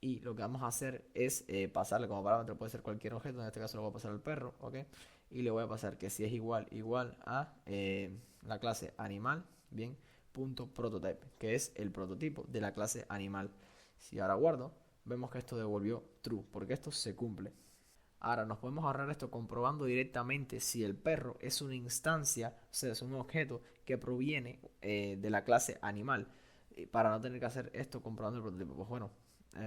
y lo que vamos a hacer es pasarle como parámetro, puede ser cualquier objeto, en este caso lo voy a pasar al perro, ok, y le voy a pasar que si es igual a la clase animal, bien, punto prototype, que es el prototipo de la clase animal. Si ahora guardo, vemos que esto devolvió true, porque esto se cumple. Ahora nos podemos ahorrar esto comprobando directamente si el perro es una instancia, o sea, es un objeto que proviene de la clase animal, para no tener que hacer esto comprobando el prototipo. Pues bueno,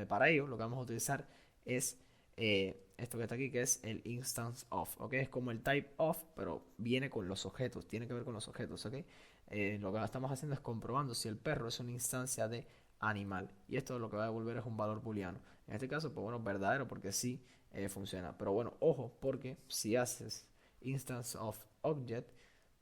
para ello lo que vamos a utilizar es esto que está aquí, que es el instance of, ¿ok? Es como el type of, pero viene con los objetos, tiene que ver con los objetos, ¿ok? Lo que estamos haciendo es comprobando si el perro es una instancia de animal, y esto lo que va a devolver es un valor booleano. En este caso, pues bueno, verdadero, porque sí funciona. Pero bueno, ojo, porque si haces instance of object,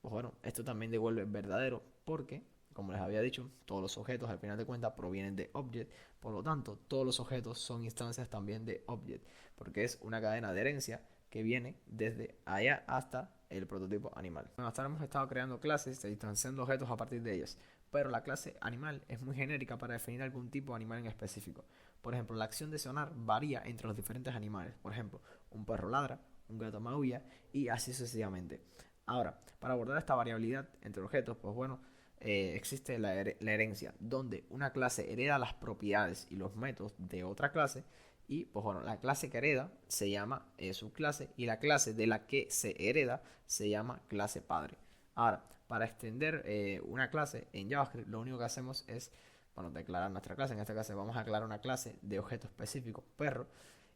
pues bueno, esto también devuelve verdadero, porque como les había dicho, todos los objetos al final de cuentas provienen de object, por lo tanto, todos los objetos son instancias también de object, porque es una cadena de herencia que viene desde allá hasta el prototipo animal. Bueno, hasta ahora hemos estado creando clases e instanciando objetos a partir de ellas, pero la clase animal es muy genérica para definir algún tipo de animal en específico. Por ejemplo, la acción de sonar varía entre los diferentes animales. Por ejemplo, un perro ladra, un gato maulla y así sucesivamente. Ahora, para abordar esta variabilidad entre objetos, pues bueno, existe la herencia, donde una clase hereda las propiedades y los métodos de otra clase. Y pues bueno, la clase que hereda se llama subclase, y la clase de la que se hereda se llama clase padre. Ahora, para extender una clase en JavaScript, lo único que hacemos es, bueno, declarar nuestra clase. En este caso vamos a declarar una clase de objeto específico, perro,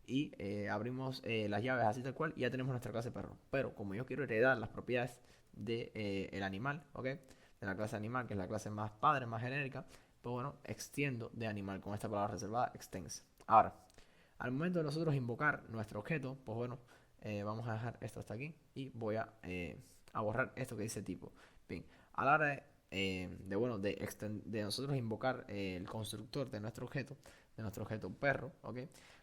y abrimos las llaves así tal cual y ya tenemos nuestra clase perro. Pero como yo quiero heredar las propiedades de el animal, ¿ok? De la clase animal, que es la clase más padre, más genérica, pues bueno, extiendo de animal con esta palabra reservada, extends. Ahora, al momento de nosotros invocar nuestro objeto, pues bueno, vamos a dejar esto hasta aquí y voy a borrar esto que dice tipo. Bien, a la hora bueno, de nosotros invocar el constructor de nuestro objeto perro, ¿ok?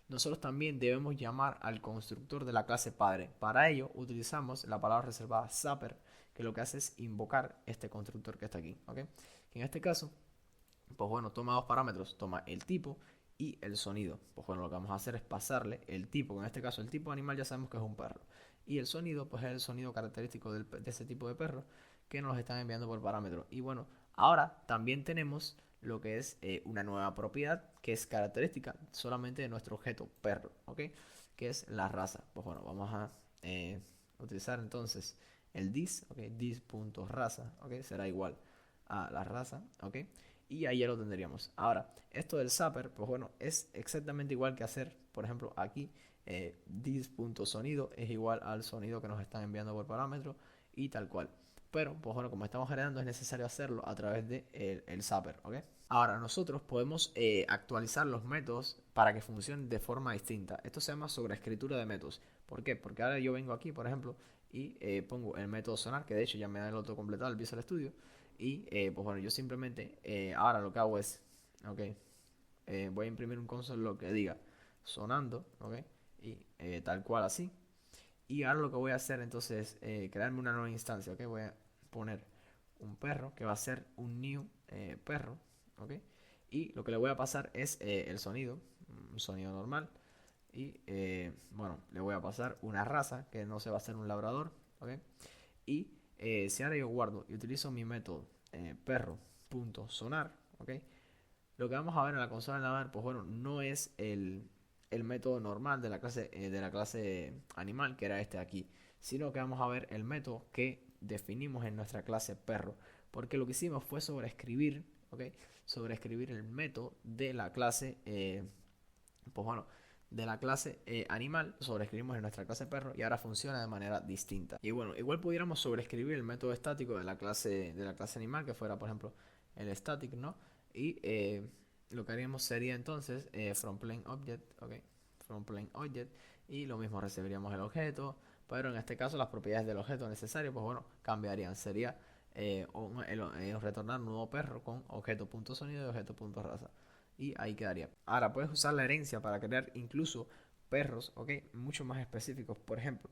Nosotros también debemos llamar al constructor de la clase padre. Para ello utilizamos la palabra reservada zapper, que lo que hace es invocar este constructor que está aquí, ¿ok? Que en este caso, pues bueno, toma dos parámetros, toma el tipo y el sonido. Pues bueno, lo que vamos a hacer es pasarle el tipo, en este caso el tipo animal ya sabemos que es un perro, y el sonido pues es el sonido característico de ese tipo de perro que nos están enviando por parámetro. Y bueno, ahora también tenemos lo que es una nueva propiedad que es característica solamente de nuestro objeto perro, ¿ok? Que es la raza. Pues bueno, vamos a utilizar entonces el this, ¿ok? This.raza, ¿ok? Será igual a la raza, ¿ok? Y ahí ya lo tendríamos. Ahora, esto del zapper, pues bueno, es exactamente igual que hacer, por ejemplo, aquí this.sonido es igual al sonido que nos están enviando por parámetro y tal cual. Pero, pues bueno, como estamos generando es necesario hacerlo a través de el zapper, ¿ok? Ahora, nosotros podemos actualizar los métodos para que funcionen de forma distinta. Esto se llama sobreescritura de métodos. ¿Por qué? Porque ahora yo vengo aquí, por ejemplo, y pongo el método sonar, que de hecho ya me da el autocompletado, el Visual Studio. Y pues bueno, yo simplemente ahora lo que hago es, ok, voy a imprimir un console log que diga sonando, ok, y tal cual así. Y ahora lo que voy a hacer entonces es crearme una nueva instancia, ok, voy a poner un perro que va a ser un new perro, ok, y lo que le voy a pasar es el sonido, un sonido normal. Y bueno, le voy a pasar una raza que no se va a hacer un labrador, ok. Y si ahora yo guardo y utilizo mi método perro.sonar, ¿ok? Lo que vamos a ver en la consola de navegador, pues bueno, no es el método normal de la clase animal, que era este aquí, sino que vamos a ver el método que definimos en nuestra clase perro, porque lo que hicimos fue sobreescribir, ¿ok? Sobreescribir el método de la clase, pues bueno, de la clase animal, sobreescribimos en nuestra clase perro y ahora funciona de manera distinta. Y bueno, igual pudiéramos sobreescribir el método estático de la clase animal, que fuera por ejemplo el static, ¿no? Y lo que haríamos sería entonces from plain object, ok, from plain object, y lo mismo recibiríamos el objeto, pero en este caso las propiedades del objeto necesario, pues bueno, cambiarían. Sería retornar un nuevo perro con objeto.sonido y objeto.raza. Y ahí quedaría. Ahora puedes usar la herencia para crear incluso perros, ¿ok? Mucho más específicos. Por ejemplo,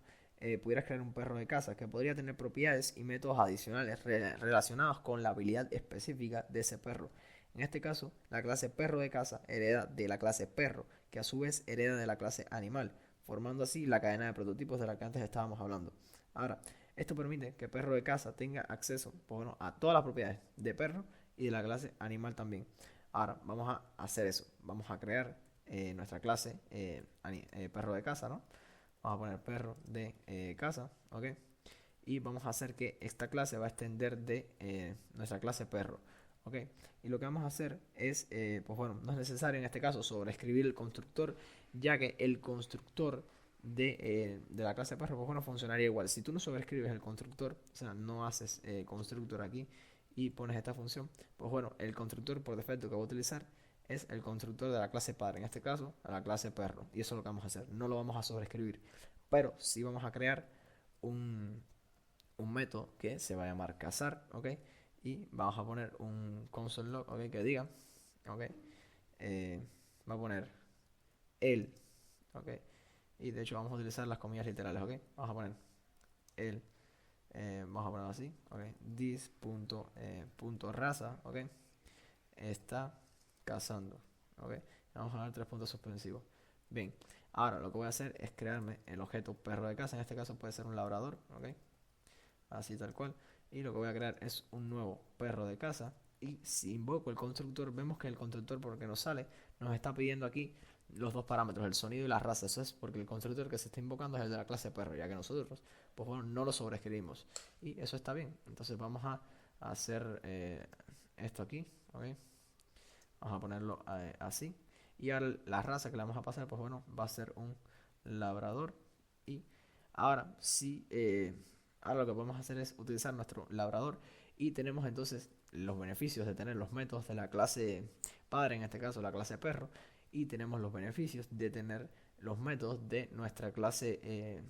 pudieras crear un perro de casa que podría tener propiedades y métodos adicionales relacionados con la habilidad específica de ese perro. En este caso, la clase perro de casa hereda de la clase perro, que a su vez hereda de la clase animal, formando así la cadena de prototipos de la que antes estábamos hablando. Ahora, esto permite que perro de casa tenga acceso, pues bueno, a todas las propiedades de perro y de la clase animal también. Ahora, vamos a hacer eso. Vamos a crear nuestra clase perro de casa, ¿no? Vamos a poner perro de casa, ¿ok? Y vamos a hacer que esta clase va a extender de nuestra clase perro, ¿ok? Y lo que vamos a hacer es, pues bueno, no es necesario en este caso sobreescribir el constructor, ya que el constructor de la clase perro, pues bueno, funcionaría igual. Si tú no sobreescribes el constructor, o sea, no haces constructor aquí y pones esta función, pues bueno, el constructor por defecto que va a utilizar es el constructor de la clase padre, en este caso, a la clase perro. Y eso es lo que vamos a hacer. No lo vamos a sobreescribir, pero sí vamos a crear un, un método que se va a llamar casar, ¿ok? Y vamos a poner un console log, ¿ok? Que diga, ¿ok? Va a poner el, ¿ok? Y de hecho vamos a utilizar las comillas literales, ¿ok? Vamos a poner el, vamos a ponerlo así, ¿ok? This punto raza, ¿ok? Está cazando, ¿ok? Vamos a poner tres puntos suspensivos. Bien, ahora lo que voy a hacer es crearme el objeto perro de casa, en este caso puede ser un labrador, ¿ok? Así tal cual. Y lo que voy a crear es un nuevo perro de casa. Y si invoco el constructor, vemos que el constructor, porque nos sale, nos está pidiendo aquí los dos parámetros, el sonido y la raza. Eso es porque el constructor que se está invocando es el de la clase perro, ya que nosotros, pues bueno, no lo sobreescribimos. Y eso está bien. Entonces vamos a hacer esto aquí, ¿ok? Vamos a ponerlo así. Y ahora la raza que le vamos a pasar, pues bueno, va a ser un labrador. Y ahora sí, ahora lo que podemos hacer es utilizar nuestro labrador. Y tenemos entonces los beneficios de tener los métodos de la clase padre, en este caso la clase perro. Y tenemos los beneficios de tener los métodos de nuestra clase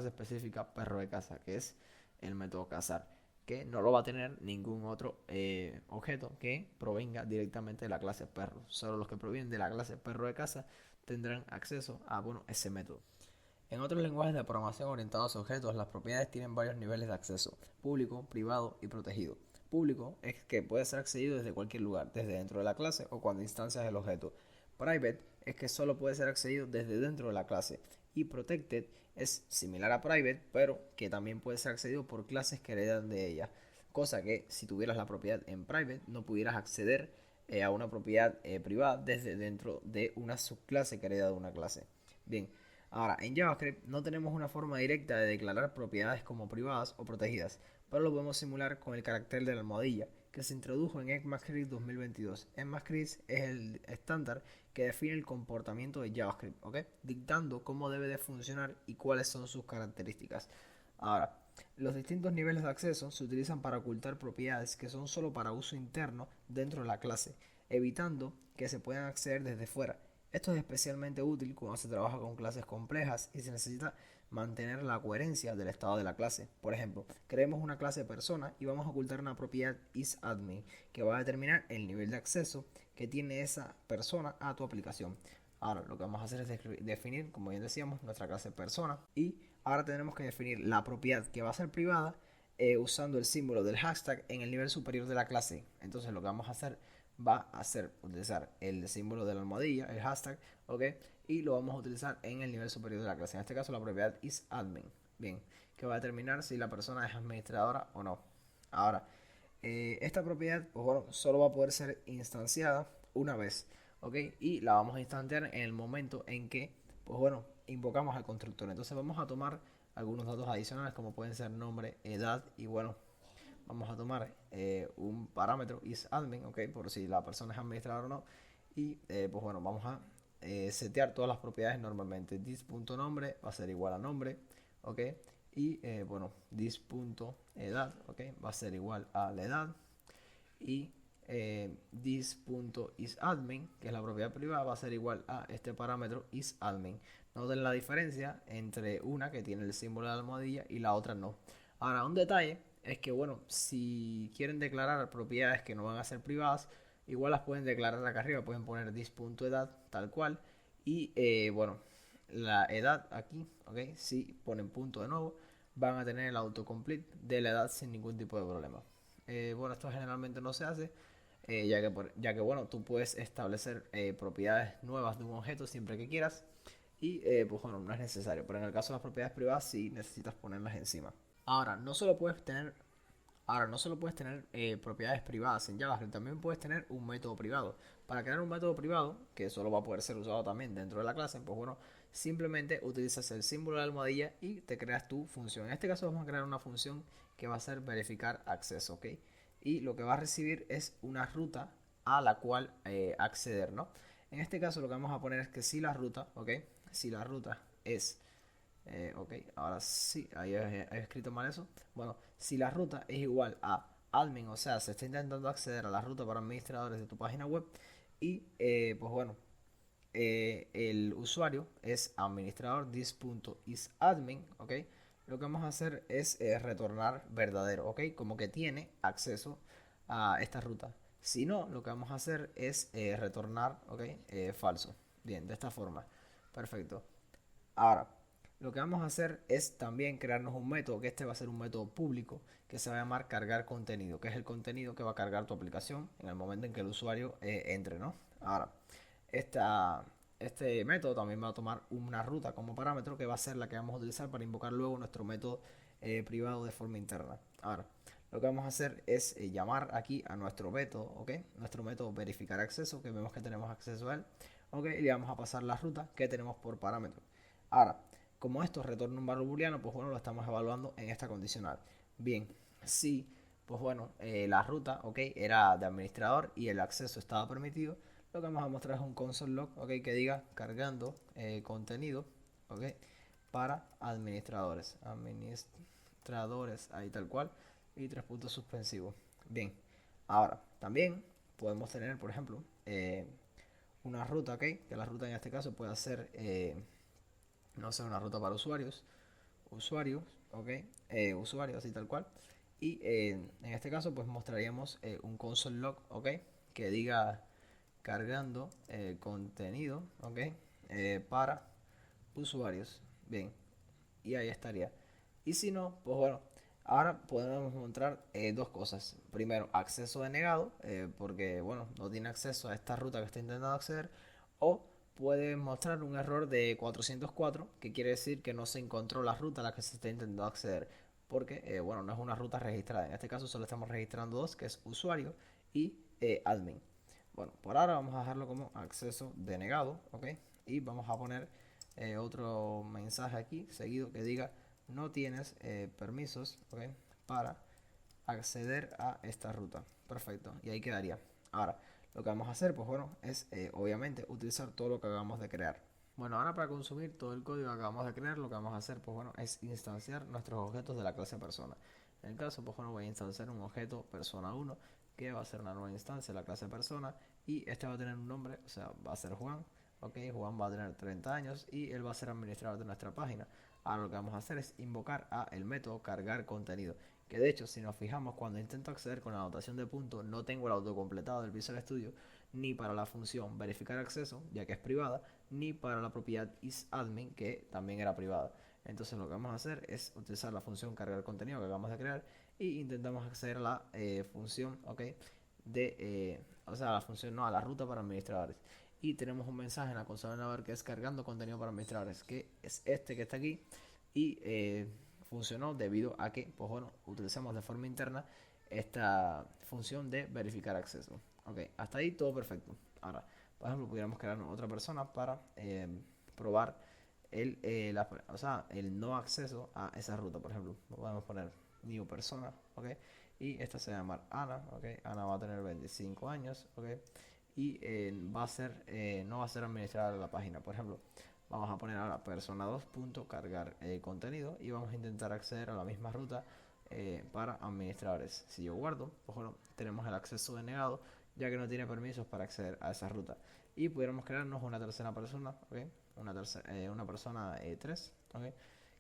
específica perro de casa, que es el método cazar, que no lo va a tener ningún otro objeto que provenga directamente de la clase perro. Solo los que provienen de la clase perro de casa tendrán acceso a bueno, ese método. En otros lenguajes de programación orientados a objetos, las propiedades tienen varios niveles de acceso: público, privado y protegido. Público es que puede ser accedido desde cualquier lugar, desde dentro de la clase o cuando instancias el objeto. Private es que solo puede ser accedido desde dentro de la clase. Y protected es similar a private, pero que también puede ser accedido por clases que heredan de ella. Cosa que si tuvieras la propiedad en private no pudieras acceder a una propiedad privada desde dentro de una subclase que hereda de una clase. Bien, ahora en JavaScript no tenemos una forma directa de declarar propiedades como privadas o protegidas, pero lo podemos simular con el carácter de la almohadilla que se introdujo en ECMAScript 2022. ECMAScript es el estándar que define el comportamiento de JavaScript, ¿ok? Dictando cómo debe de funcionar y cuáles son sus características. Ahora, los distintos niveles de acceso se utilizan para ocultar propiedades que son solo para uso interno dentro de la clase, evitando que se puedan acceder desde fuera. Esto es especialmente útil cuando se trabaja con clases complejas y se necesita mantener la coherencia del estado de la clase. Por ejemplo, creemos una clase persona y vamos a ocultar una propiedad isAdmin que va a determinar el nivel de acceso que tiene esa persona a tu aplicación. Ahora lo que vamos a hacer es definir, como bien decíamos, nuestra clase persona y ahora tenemos que definir la propiedad que va a ser privada usando el símbolo del hashtag en el nivel superior de la clase. Entonces lo que vamos a hacer va a ser utilizar el símbolo de la almohadilla, el hashtag, ¿ok? Y lo vamos a utilizar en el nivel superior de la clase. En este caso la propiedad isAdmin. Bien, que va a determinar si la persona es administradora o no. Ahora, esta propiedad, pues bueno, solo va a poder ser instanciada una vez, ¿ok? Y la vamos a instantear en el momento en que, pues bueno, invocamos al constructor. Entonces vamos a tomar algunos datos adicionales como pueden ser nombre, edad y bueno, vamos a tomar un parámetro isAdmin, ¿ok? Por si la persona es administradora o no. Y pues bueno, vamos a setear todas las propiedades normalmente. This.nombre va a ser igual a nombre, ¿ok? Y bueno, this.edad, ¿ok? Va a ser igual a la edad. Y this.isAdmin, que es la propiedad privada, va a ser igual a este parámetro isAdmin. Noten la diferencia entre una que tiene el símbolo de la almohadilla y la otra no. Ahora, un detalle es que, bueno, si quieren declarar propiedades que no van a ser privadas, igual las pueden declarar acá arriba, pueden poner this.edad tal cual y bueno, la edad aquí, ¿ok? Si ponen punto de nuevo, van a tener el autocomplete de la edad sin ningún tipo de problema. Bueno, esto generalmente no se hace, ya que bueno, tú puedes establecer propiedades nuevas de un objeto siempre que quieras y pues bueno, no es necesario, pero en el caso de las propiedades privadas sí necesitas ponerlas encima. Ahora, no solo puedes tener propiedades privadas en JavaScript, también puedes tener un método privado. Para crear un método privado, que solo va a poder ser usado también dentro de la clase, pues bueno, simplemente utilizas el símbolo de la almohadilla y te creas tu función. En este caso vamos a crear una función que va a ser verificar acceso, ¿ok? Y lo que va a recibir es una ruta a la cual acceder, ¿no? En este caso lo que vamos a poner es que si la ruta, ¿ok? Si la ruta es ok, ahora sí, ahí he escrito mal eso. Bueno, si la ruta es igual a admin, o sea, se está intentando acceder a la ruta para administradores de tu página web y pues bueno, el usuario es administrador this.isAdmin, ok, lo que vamos a hacer es retornar verdadero, ok, como que tiene acceso a esta ruta. Si no, lo que vamos a hacer es retornar, ok, falso. Bien, de esta forma. Perfecto. Ahora, lo que vamos a hacer es también crearnos un método, que este va a ser un método público, que se va a llamar cargar contenido, que es el contenido que va a cargar tu aplicación en el momento en que el usuario entre, ¿no? Ahora, esta, este método también va a tomar una ruta como parámetro que va a ser la que vamos a utilizar para invocar luego nuestro método privado de forma interna. Ahora, lo que vamos a hacer es llamar aquí a nuestro método, ¿ok? Nuestro método verificar acceso, que vemos que tenemos acceso a él, ¿ok? Y le vamos a pasar la ruta que tenemos por parámetro. Ahora, como esto retorna un valor booleano, pues bueno, lo estamos evaluando en esta condicional. Bien, si, pues bueno, la ruta, ok, era de administrador y el acceso estaba permitido, lo que vamos a mostrar es un console log, ok, que diga cargando contenido, ok, para administradores. Administradores, ahí tal cual, y tres puntos suspensivos. Bien, ahora, también podemos tener, por ejemplo, una ruta, ok, que la ruta en este caso puede ser no sé, una ruta para usuarios, ok, usuarios así tal cual. Y en este caso pues mostraríamos un console log, ok, que diga cargando contenido, ok, para usuarios. Bien, y ahí estaría. Y si no, pues bueno, ahora podemos encontrar dos cosas. Primero, acceso denegado, porque bueno, no tiene acceso a esta ruta que está intentando acceder. O puede mostrar un error de 404, que quiere decir que no se encontró la ruta a la que se está intentando acceder. Porque, bueno, no es una ruta registrada. En este caso solo estamos registrando dos, que es usuario y admin. Bueno, por ahora vamos a dejarlo como acceso denegado, ¿ok? Y vamos a poner otro mensaje aquí seguido que diga no tienes permisos, ¿ok? Para acceder a esta ruta. Perfecto, y ahí quedaría. Ahora, lo que vamos a hacer, pues bueno, es obviamente utilizar todo lo que acabamos de crear. Bueno, ahora para consumir todo el código que acabamos de crear, lo que vamos a hacer, pues bueno, es instanciar nuestros objetos de la clase persona. En el caso, pues bueno, voy a instanciar un objeto persona 1 que va a ser una nueva instancia de la clase persona y este va a tener un nombre, o sea, va a ser Juan. Ok, Juan va a tener 30 años y él va a ser administrador de nuestra página. Ahora lo que vamos a hacer es invocar a el método cargar contenido. Que de hecho, si nos fijamos, cuando intento acceder con la anotación de punto, no tengo el autocompletado del Visual Studio, ni para la función verificar acceso, ya que es privada, ni para la propiedad isAdmin, que también era privada. Entonces lo que vamos a hacer es utilizar la función cargar contenido que acabamos de crear y intentamos acceder a la función, ok, o sea, a la función, no, a la ruta para administradores. Y tenemos un mensaje en la consola de navegador que es cargando contenido para administradores, que es este que está aquí y funcionó debido a que, pues bueno, utilizamos de forma interna esta función de verificar acceso. Ok, hasta ahí todo perfecto. Ahora, por ejemplo, pudiéramos crear otra persona para probar o sea, el no acceso a esa ruta. Por ejemplo, podemos poner new persona, ok, y esta se va a llamar Ana, ok, Ana va a tener 25 años, ok, y va a ser, no va a ser administradora de la página. Por ejemplo, vamos a poner ahora persona 2 cargar contenido y vamos a intentar acceder a la misma ruta para administradores. Si yo guardo, pues bueno, tenemos el acceso denegado ya que no tiene permisos para acceder a esa ruta. Y pudiéramos crearnos una tercera persona, ¿okay? Una persona 3, ¿okay?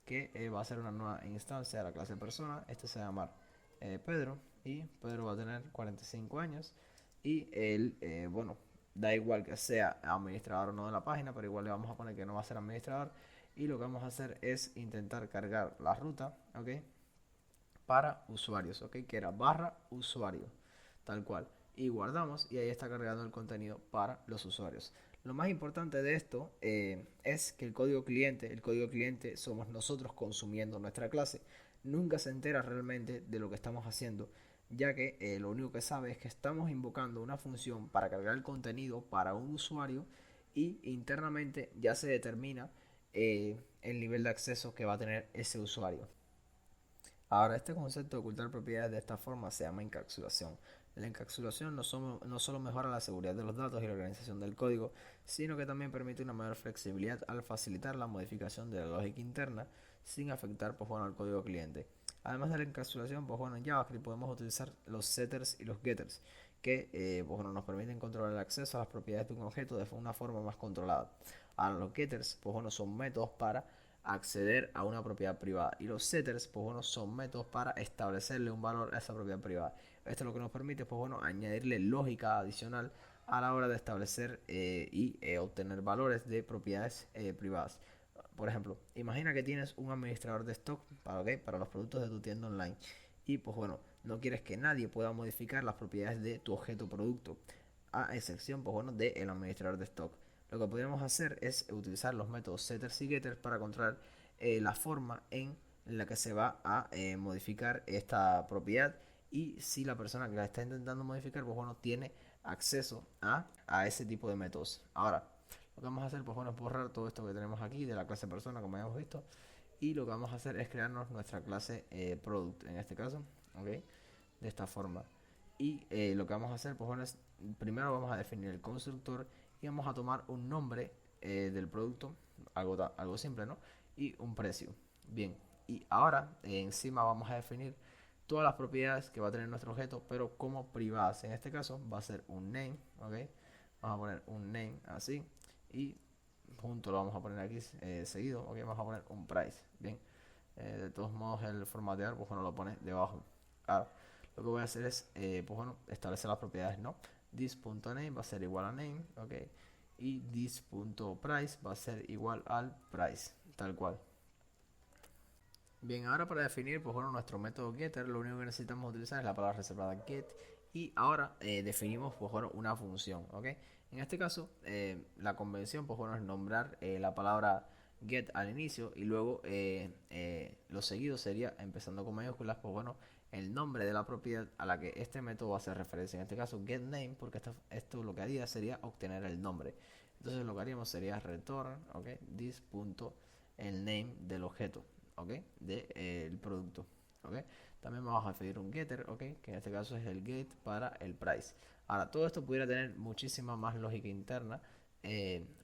Que va a ser una nueva instancia de la clase persona. Este se va a llamar Pedro y Pedro va a tener 45 años y él, bueno, Da igual que sea administrador o no de la página, pero igual le vamos a poner que no va a ser administrador. Y lo que vamos a hacer es intentar cargar la ruta, ¿ok? Para usuarios, ¿ok? Que era barra usuario, tal cual. Y guardamos y ahí está cargando el contenido para los usuarios. Lo más importante de esto es que el código cliente somos nosotros consumiendo nuestra clase. Nunca se entera realmente de lo que estamos haciendo, ya que lo único que sabe es que estamos invocando una función para cargar el contenido para un usuario y internamente ya se determina el nivel de acceso que va a tener ese usuario. Ahora, este concepto de ocultar propiedades de esta forma se llama encapsulación. La encapsulación no solo mejora la seguridad de los datos y la organización del código, sino que también permite una mayor flexibilidad al facilitar la modificación de la lógica interna sin afectar pues, bueno, al código cliente. Además de la encapsulación, pues, bueno, en JavaScript podemos utilizar los setters y los getters, que pues, bueno, nos permiten controlar el acceso a las propiedades de un objeto de una forma más controlada. Ahora, los getters pues, bueno, son métodos para acceder a una propiedad privada y los setters pues bueno son métodos para establecerle un valor a esa propiedad privada. Esto es lo que nos permite pues bueno añadirle lógica adicional a la hora de establecer obtener valores de propiedades privadas. Por ejemplo, imagina que tienes un administrador de stock para los productos de tu tienda online y pues bueno, no quieres que nadie pueda modificar las propiedades de tu objeto producto, a excepción pues bueno del administrador de stock. Lo que podríamos hacer es utilizar los métodos setters y getters para controlar la forma en la que se va a modificar esta propiedad y si la persona que la está intentando modificar pues bueno tiene acceso a ese tipo de métodos. Ahora, lo que vamos a hacer pues bueno es borrar todo esto que tenemos aquí de la clase persona como hemos visto y lo que vamos a hacer es crearnos nuestra clase product en este caso, ¿ok? De esta forma. Y lo que vamos a hacer pues bueno es primero vamos a definir el constructor y vamos a tomar un nombre del producto, algo simple, ¿no? Y un precio. Bien, y ahora encima vamos a definir todas las propiedades que va a tener nuestro objeto, pero como privadas. En este caso va a ser un name, ¿ok? Vamos a poner un name así y junto lo vamos a poner aquí seguido, ok, vamos a poner un price. Bien, de todos modos el formatear, pues bueno, lo pone debajo. Ahora, lo que voy a hacer es, pues bueno, establecer las propiedades, ¿no? This.name va a ser igual a name, ok, y this.price va a ser igual al price, tal cual. Bien, ahora para definir pues bueno, nuestro método getter, lo único que necesitamos utilizar es la palabra reservada get y ahora definimos pues bueno, una función, ¿ok? En este caso, la convención pues bueno, es nombrar la palabra get al inicio y luego lo seguido sería, empezando con mayúsculas, pues bueno, el nombre de la propiedad a la que este método va a hacer referencia. En este caso, getName, porque esto lo que haría sería obtener el nombre. Entonces lo que haríamos sería return, ¿ok? This punto el name del objeto, ¿ok? Del producto, ¿ok? También vamos a pedir un getter, ¿ok? Que en este caso es el get para el price. Ahora, todo esto pudiera tener muchísima más lógica interna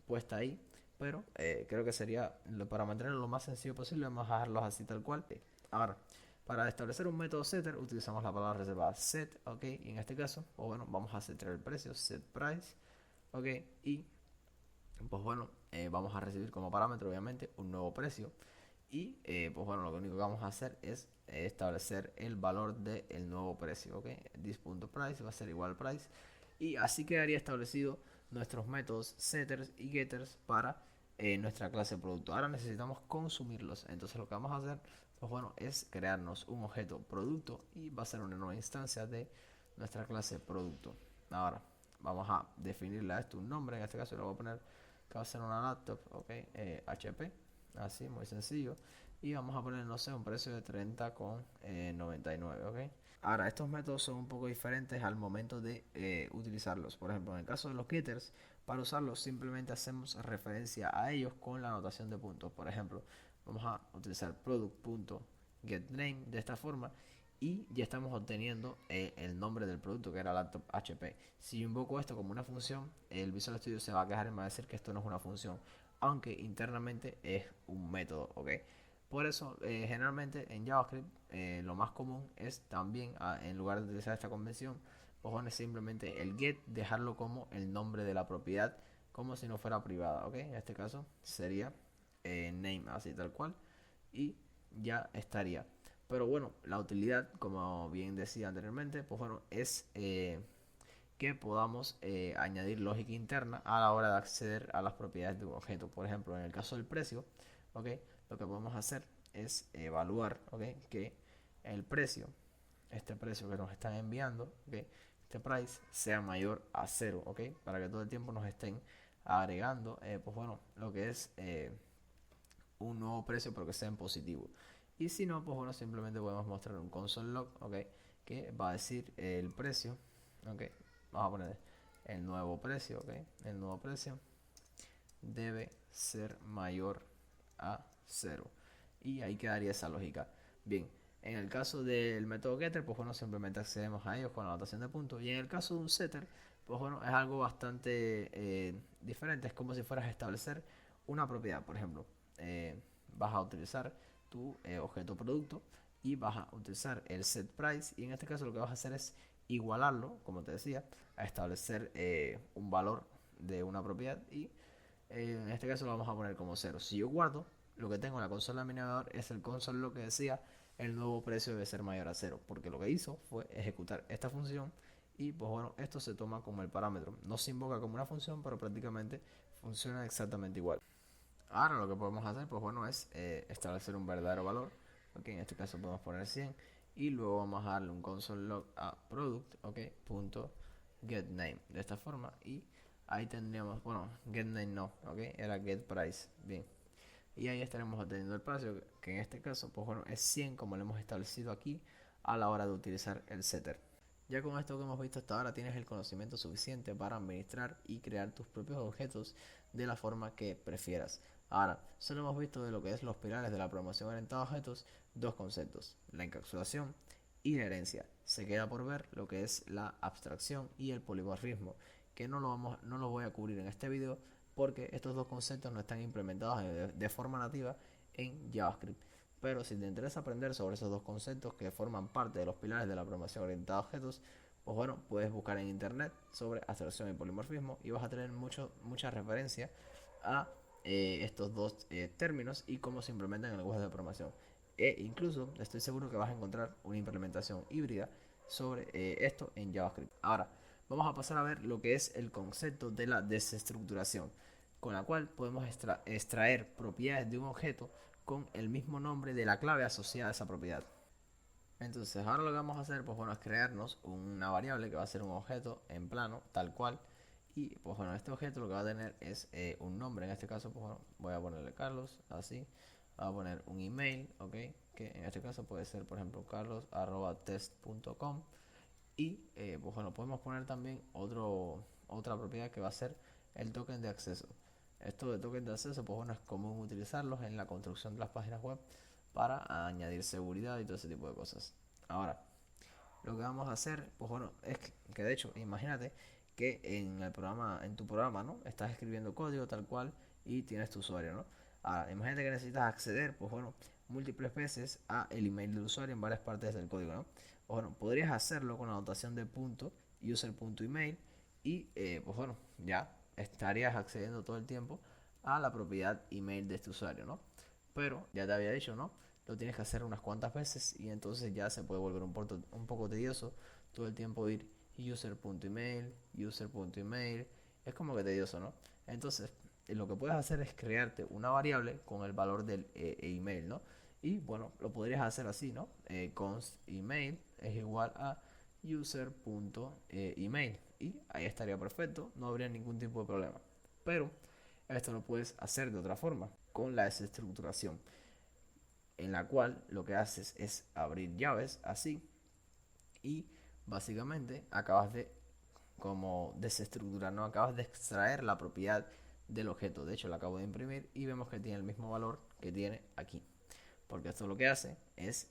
puesta ahí, pero creo que sería, para mantenerlo lo más sencillo posible, vamos a dejarlos así tal cual. Ahora, para establecer un método setter utilizamos la palabra reservada set, ¿ok? Y en este caso, pues bueno, vamos a setear el precio, set price, ¿ok? Y pues bueno, vamos a recibir como parámetro obviamente un nuevo precio y pues bueno, lo único que vamos a hacer es establecer el valor del nuevo precio, ¿ok? This.price va a ser igual al price y así quedaría establecido nuestros métodos setters y getters para nuestra clase producto. Ahora necesitamos consumirlos, entonces lo que vamos a hacer pues bueno, es crearnos un objeto producto y va a ser una nueva instancia de nuestra clase producto. Ahora vamos a definirle a esto un nombre, en este caso le voy a poner que va a ser una laptop, ok, HP, así, muy sencillo. Y vamos a poner, no sé, un precio de 30,99, ok. Ahora, estos métodos son un poco diferentes al momento de utilizarlos. Por ejemplo, en el caso de los getters, para usarlos simplemente hacemos referencia a ellos con la anotación de puntos. Por ejemplo, vamos a utilizar product.getName de esta forma y ya estamos obteniendo el nombre del producto que era laptop HP. Si yo invoco esto como una función, el Visual Studio se va a quejar y me va a decir que esto no es una función, aunque internamente es un método, ¿ok? Por eso, generalmente en JavaScript lo más común es también, en lugar de utilizar esta convención, pues simplemente el get, dejarlo como el nombre de la propiedad, como si no fuera privada, ¿ok? En este caso sería name, así tal cual, y ya estaría. Pero bueno, la utilidad, como bien decía anteriormente, pues bueno, es que podamos añadir lógica interna a la hora de acceder a las propiedades de un objeto. Por ejemplo, en el caso del precio, ¿ok? Lo que podemos hacer es evaluar, ¿ok? Que el precio, este precio que nos están enviando, ¿ok? Este price sea mayor a cero, ¿ok? Para que todo el tiempo nos estén agregando, pues bueno, lo que es un nuevo precio, pero que sea en positivo. Y si no, pues bueno, simplemente podemos mostrar un console log, ¿ok? Que va a decir el precio, ¿ok? Vamos a poner el nuevo precio, ¿ok? El nuevo precio debe ser mayor a cero. Y ahí quedaría esa lógica. Bien, en el caso del método getter, pues bueno, simplemente accedemos a ellos con la anotación de puntos. Y en el caso de un setter, pues bueno, es algo bastante diferente. Es como si fueras a establecer una propiedad. Por ejemplo, vas a utilizar tu objeto producto y vas a utilizar el set price. Y en este caso lo que vas a hacer es igualarlo, como te decía, a establecer un valor de una propiedad y en este caso lo vamos a poner como cero. Si yo guardo lo que tengo en la consola de mi navegador es el console lo que decía el nuevo precio debe ser mayor a cero, porque lo que hizo fue ejecutar esta función y pues bueno, esto se toma como el parámetro. No se invoca como una función, pero prácticamente funciona exactamente igual. Ahora lo que podemos hacer pues bueno es establecer un verdadero valor, ok, en este caso podemos poner 100 y luego vamos a darle un console log a product, ok, punto get name de esta forma y ahí tendríamos, bueno, get name no, ok, era get price, bien, y ahí estaremos obteniendo el precio que en este caso pues bueno es 100 como lo hemos establecido aquí a la hora de utilizar el setter. Ya con esto que hemos visto hasta ahora tienes el conocimiento suficiente para administrar y crear tus propios objetos de la forma que prefieras. Ahora, solo hemos visto de lo que es los pilares de la programación orientada a objetos, dos conceptos, la encapsulación y la herencia. Se queda por ver lo que es la abstracción y el polimorfismo, que no lo voy a cubrir en este video porque estos dos conceptos no están implementados de forma nativa en JavaScript. Pero si te interesa aprender sobre esos dos conceptos que forman parte de los pilares de la programación orientada a objetos, pues bueno, puedes buscar en internet sobre abstracción y polimorfismo y vas a tener mucha referencia a estos dos términos y cómo se implementan en lenguajes de programación. E incluso estoy seguro que vas a encontrar una implementación híbrida sobre esto en JavaScript. Ahora, vamos a pasar a ver lo que es el concepto de la desestructuración, con la cual podemos extraer propiedades de un objeto con el mismo nombre de la clave asociada a esa propiedad. Entonces ahora lo que vamos a hacer pues bueno es crearnos una variable que va a ser un objeto en plano tal cual y pues bueno este objeto lo que va a tener es un nombre. En este caso pues bueno voy a ponerle Carlos así, voy a poner un email, ok, que en este caso puede ser por ejemplo carlos@test.com y pues bueno podemos poner también otra propiedad que va a ser el token de acceso. Esto de token de acceso pues bueno es común utilizarlos en la construcción de las páginas web para añadir seguridad y todo ese tipo de cosas. Ahora, lo que vamos a hacer, pues bueno, es que de hecho, imagínate que en el programa, en tu programa, ¿no? Estás escribiendo código tal cual y tienes tu usuario, ¿no? Ahora, imagínate que necesitas acceder, pues bueno, múltiples veces a el email del usuario en varias partes del código, ¿no? Pues bueno, podrías hacerlo con la anotación de punto user.email y pues bueno, ya estarías accediendo todo el tiempo a la propiedad email de este usuario, ¿no? Pero ya te había dicho, ¿no? Lo tienes que hacer unas cuantas veces y entonces ya se puede volver un poco tedioso todo el tiempo ir user.email, user.email, es como que tedioso, ¿no? Entonces, lo que puedes hacer es crearte una variable con el valor del email, ¿no? Y bueno, lo podrías hacer así, ¿no? Const email es igual a user.email y ahí estaría perfecto, no habría ningún tipo de problema. Pero esto lo puedes hacer de otra forma, con la desestructuración en la cual lo que haces es abrir llaves así y básicamente acabas de como desestructurar, no acabas de extraer la propiedad del objeto. De hecho, lo acabo de imprimir y vemos que tiene el mismo valor que tiene aquí. Porque esto lo que hace es,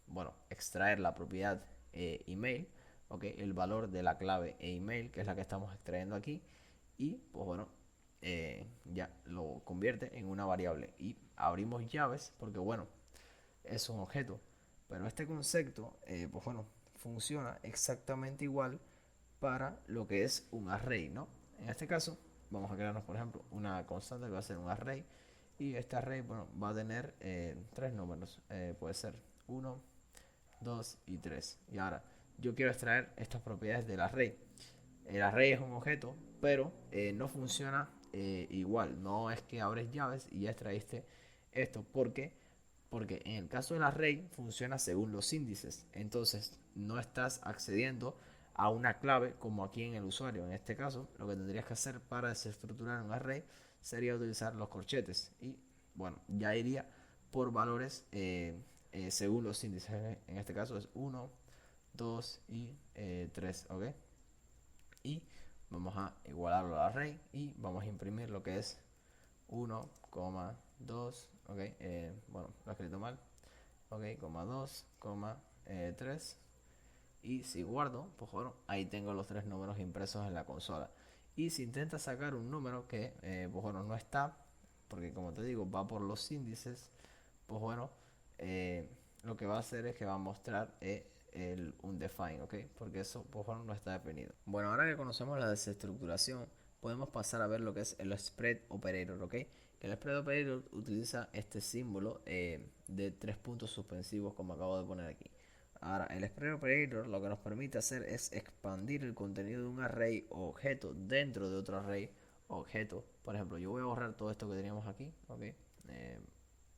bueno, extraer la propiedad email, okay, el valor de la clave email, que es la que estamos extrayendo aquí, y pues bueno, ya lo convierte en una variable. Y abrimos llaves porque bueno, es un objeto. Pero este concepto, pues bueno, funciona exactamente igual para lo que es un array, ¿no? En este caso, vamos a crearnos, por ejemplo, una constante que va a ser un array. Y este array, bueno, va a tener tres números. Puede ser uno, 2 y 3. Y ahora, yo quiero extraer estas propiedades del array. El array es un objeto, pero no funciona igual. No es que abres llaves y ya extraíste esto. ¿Por qué? Porque en el caso del array funciona según los índices. Entonces no estás accediendo a una clave como aquí en el usuario. En este caso, lo que tendrías que hacer para desestructurar un array sería utilizar los corchetes. Y bueno, ya iría por valores según los índices. En este caso es 1, 2 y 3. ¿Ok? Y vamos a igualarlo al array y vamos a imprimir lo que es 1,2, ok, bueno, lo he escrito mal, ok, 2, 3, y si guardo, pues bueno, ahí tengo los tres números impresos en la consola. Y si intenta sacar un número que, pues bueno, no está, porque como te digo, va por los índices, pues bueno, lo que va a hacer es que va a mostrar el undefined, ¿ok? Porque eso, pues bueno, no está definido. Bueno, ahora que conocemos la desestructuración, podemos pasar a ver lo que es el spread operator, ¿ok? Que el spread operator utiliza este símbolo de tres puntos suspensivos como acabo de poner aquí. Ahora, el spread operator lo que nos permite hacer es expandir el contenido de un array o objeto dentro de otro array o objeto. Por ejemplo, yo voy a borrar todo esto que teníamos aquí, ¿ok?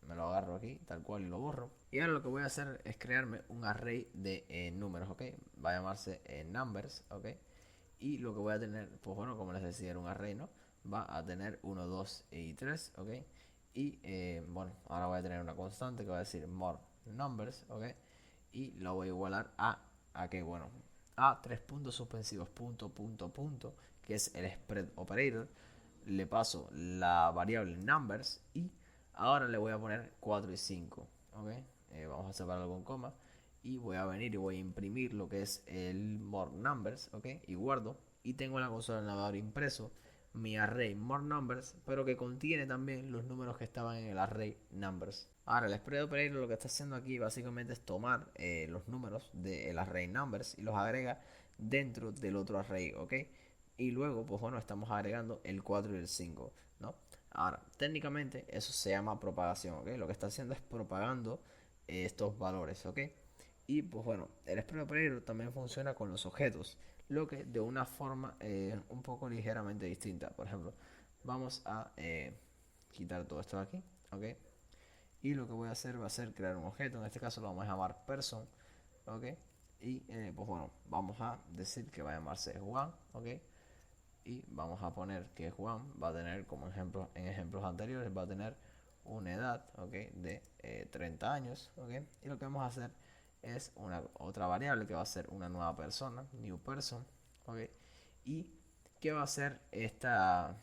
Me lo agarro aquí, tal cual, y lo borro. Y ahora lo que voy a hacer es crearme un array de números, ¿ok? Va a llamarse numbers, ¿ok? Y lo que voy a tener, pues bueno, como les decía, era un array, ¿no? Va a tener 1, 2 y 3, ¿ok? Y bueno, ahora voy a tener una constante que va a decir more numbers, ¿ok? Y lo voy a igualar a que, bueno, a tres puntos suspensivos, punto, punto, punto, que es el spread operator. Le paso la variable numbers y ahora le voy a poner 4 y 5, ¿ok? Vamos a separarlo con coma y voy a venir y voy a imprimir lo que es el more numbers, ¿ok? Y guardo y tengo en la consola del navegador impreso mi array more numbers, pero que contiene también los números que estaban en el array numbers. Ahora el spread operator lo que está haciendo aquí básicamente es tomar los números del array numbers y los agrega dentro del otro array, ¿ok? Y luego, pues bueno, estamos agregando el 4 y el 5, ¿no? Ahora, técnicamente eso se llama propagación, ¿ok? Lo que está haciendo es propagando estos valores, ¿ok? Y pues bueno, el spread operator también funciona con los objetos, lo que de una forma un poco ligeramente distinta. Por ejemplo, vamos a quitar todo esto de aquí, ¿ok? Y lo que voy a hacer va a ser crear un objeto, en este caso lo vamos a llamar person, ¿ok? Y pues bueno, vamos a decir que va a llamarse Juan, ¿ok? Y vamos a poner que Juan va a tener, como ejemplo, en ejemplos anteriores, va a tener una edad, ¿ok? De 30 años, ¿ok? Y lo que vamos a hacer es una otra variable que va a ser una nueva persona, new person, ¿ok? Y ¿qué va a hacer esta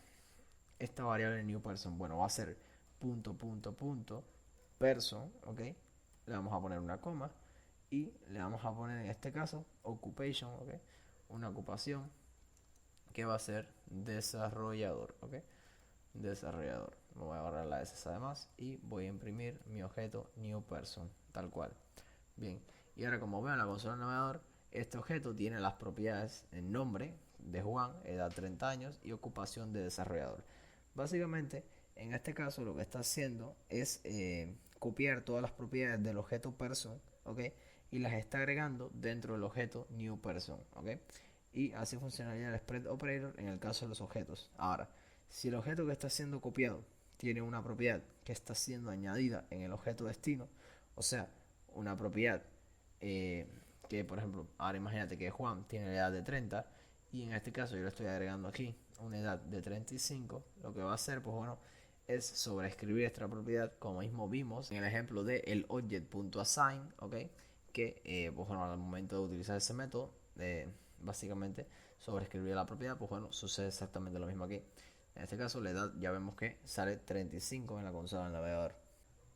variable new person? Bueno, va a ser punto, punto, punto, person, ¿ok? Le vamos a poner una coma y le vamos a poner en este caso occupation, ¿ok? Una ocupación que va a ser desarrollador, ¿ok? Desarrollador. Me voy a borrar la S además y voy a imprimir mi objeto new person, tal cual. Bien, y ahora como veo en la consola del navegador, este objeto tiene las propiedades en nombre de Juan, edad 30 años y ocupación de desarrollador. Básicamente, en este caso lo que está haciendo es copiar todas las propiedades del objeto person, ¿ok? Y las está agregando dentro del objeto new person, ¿ok? Y así funcionaría el spread operator en el caso de los objetos. Ahora, si el objeto que está siendo copiado tiene una propiedad que está siendo añadida en el objeto destino, o sea, una propiedad que, por ejemplo, ahora imagínate que Juan tiene la edad de 30 y en este caso yo le estoy agregando aquí una edad de 35, lo que va a hacer, pues bueno, es sobreescribir esta propiedad como mismo vimos en el ejemplo de el object.assign, ¿ok? Que, pues bueno, al momento de utilizar ese método, básicamente sobreescribir la propiedad, pues bueno, sucede exactamente lo mismo aquí. En este caso la edad ya vemos que sale 35 en la consola del navegador.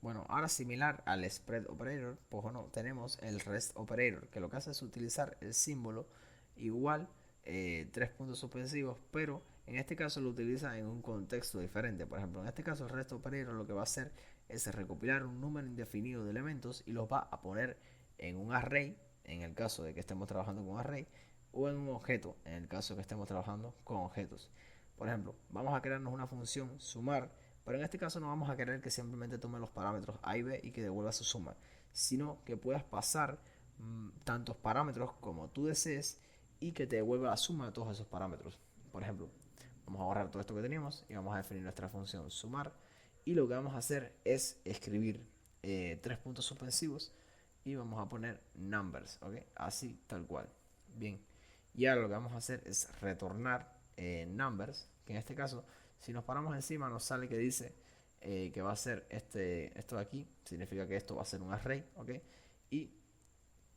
Bueno, ahora similar al spread operator, pues bueno, tenemos el rest operator, que lo que hace es utilizar el símbolo igual, tres puntos suspensivos, pero en este caso lo utiliza en un contexto diferente. Por ejemplo, en este caso el rest operator lo que va a hacer es recopilar un número indefinido de elementos y los va a poner en un array, en el caso de que estemos trabajando con array, o en un objeto, en el caso de que estemos trabajando con objetos. Por ejemplo, vamos a crearnos una función sumar, pero en este caso no vamos a querer que simplemente tome los parámetros A y B y que devuelva su suma, sino que puedas pasar tantos parámetros como tú desees y que te devuelva la suma de todos esos parámetros. Por ejemplo, vamos a borrar todo esto que teníamos y vamos a definir nuestra función sumar, y lo que vamos a hacer es escribir tres puntos suspensivos y vamos a poner numbers, ¿ok? Así, tal cual. Bien, y ahora lo que vamos a hacer es retornar numbers, que en este caso, si nos paramos encima, nos sale que dice que va a ser esto de aquí, significa que esto va a ser un array, ¿ok? Y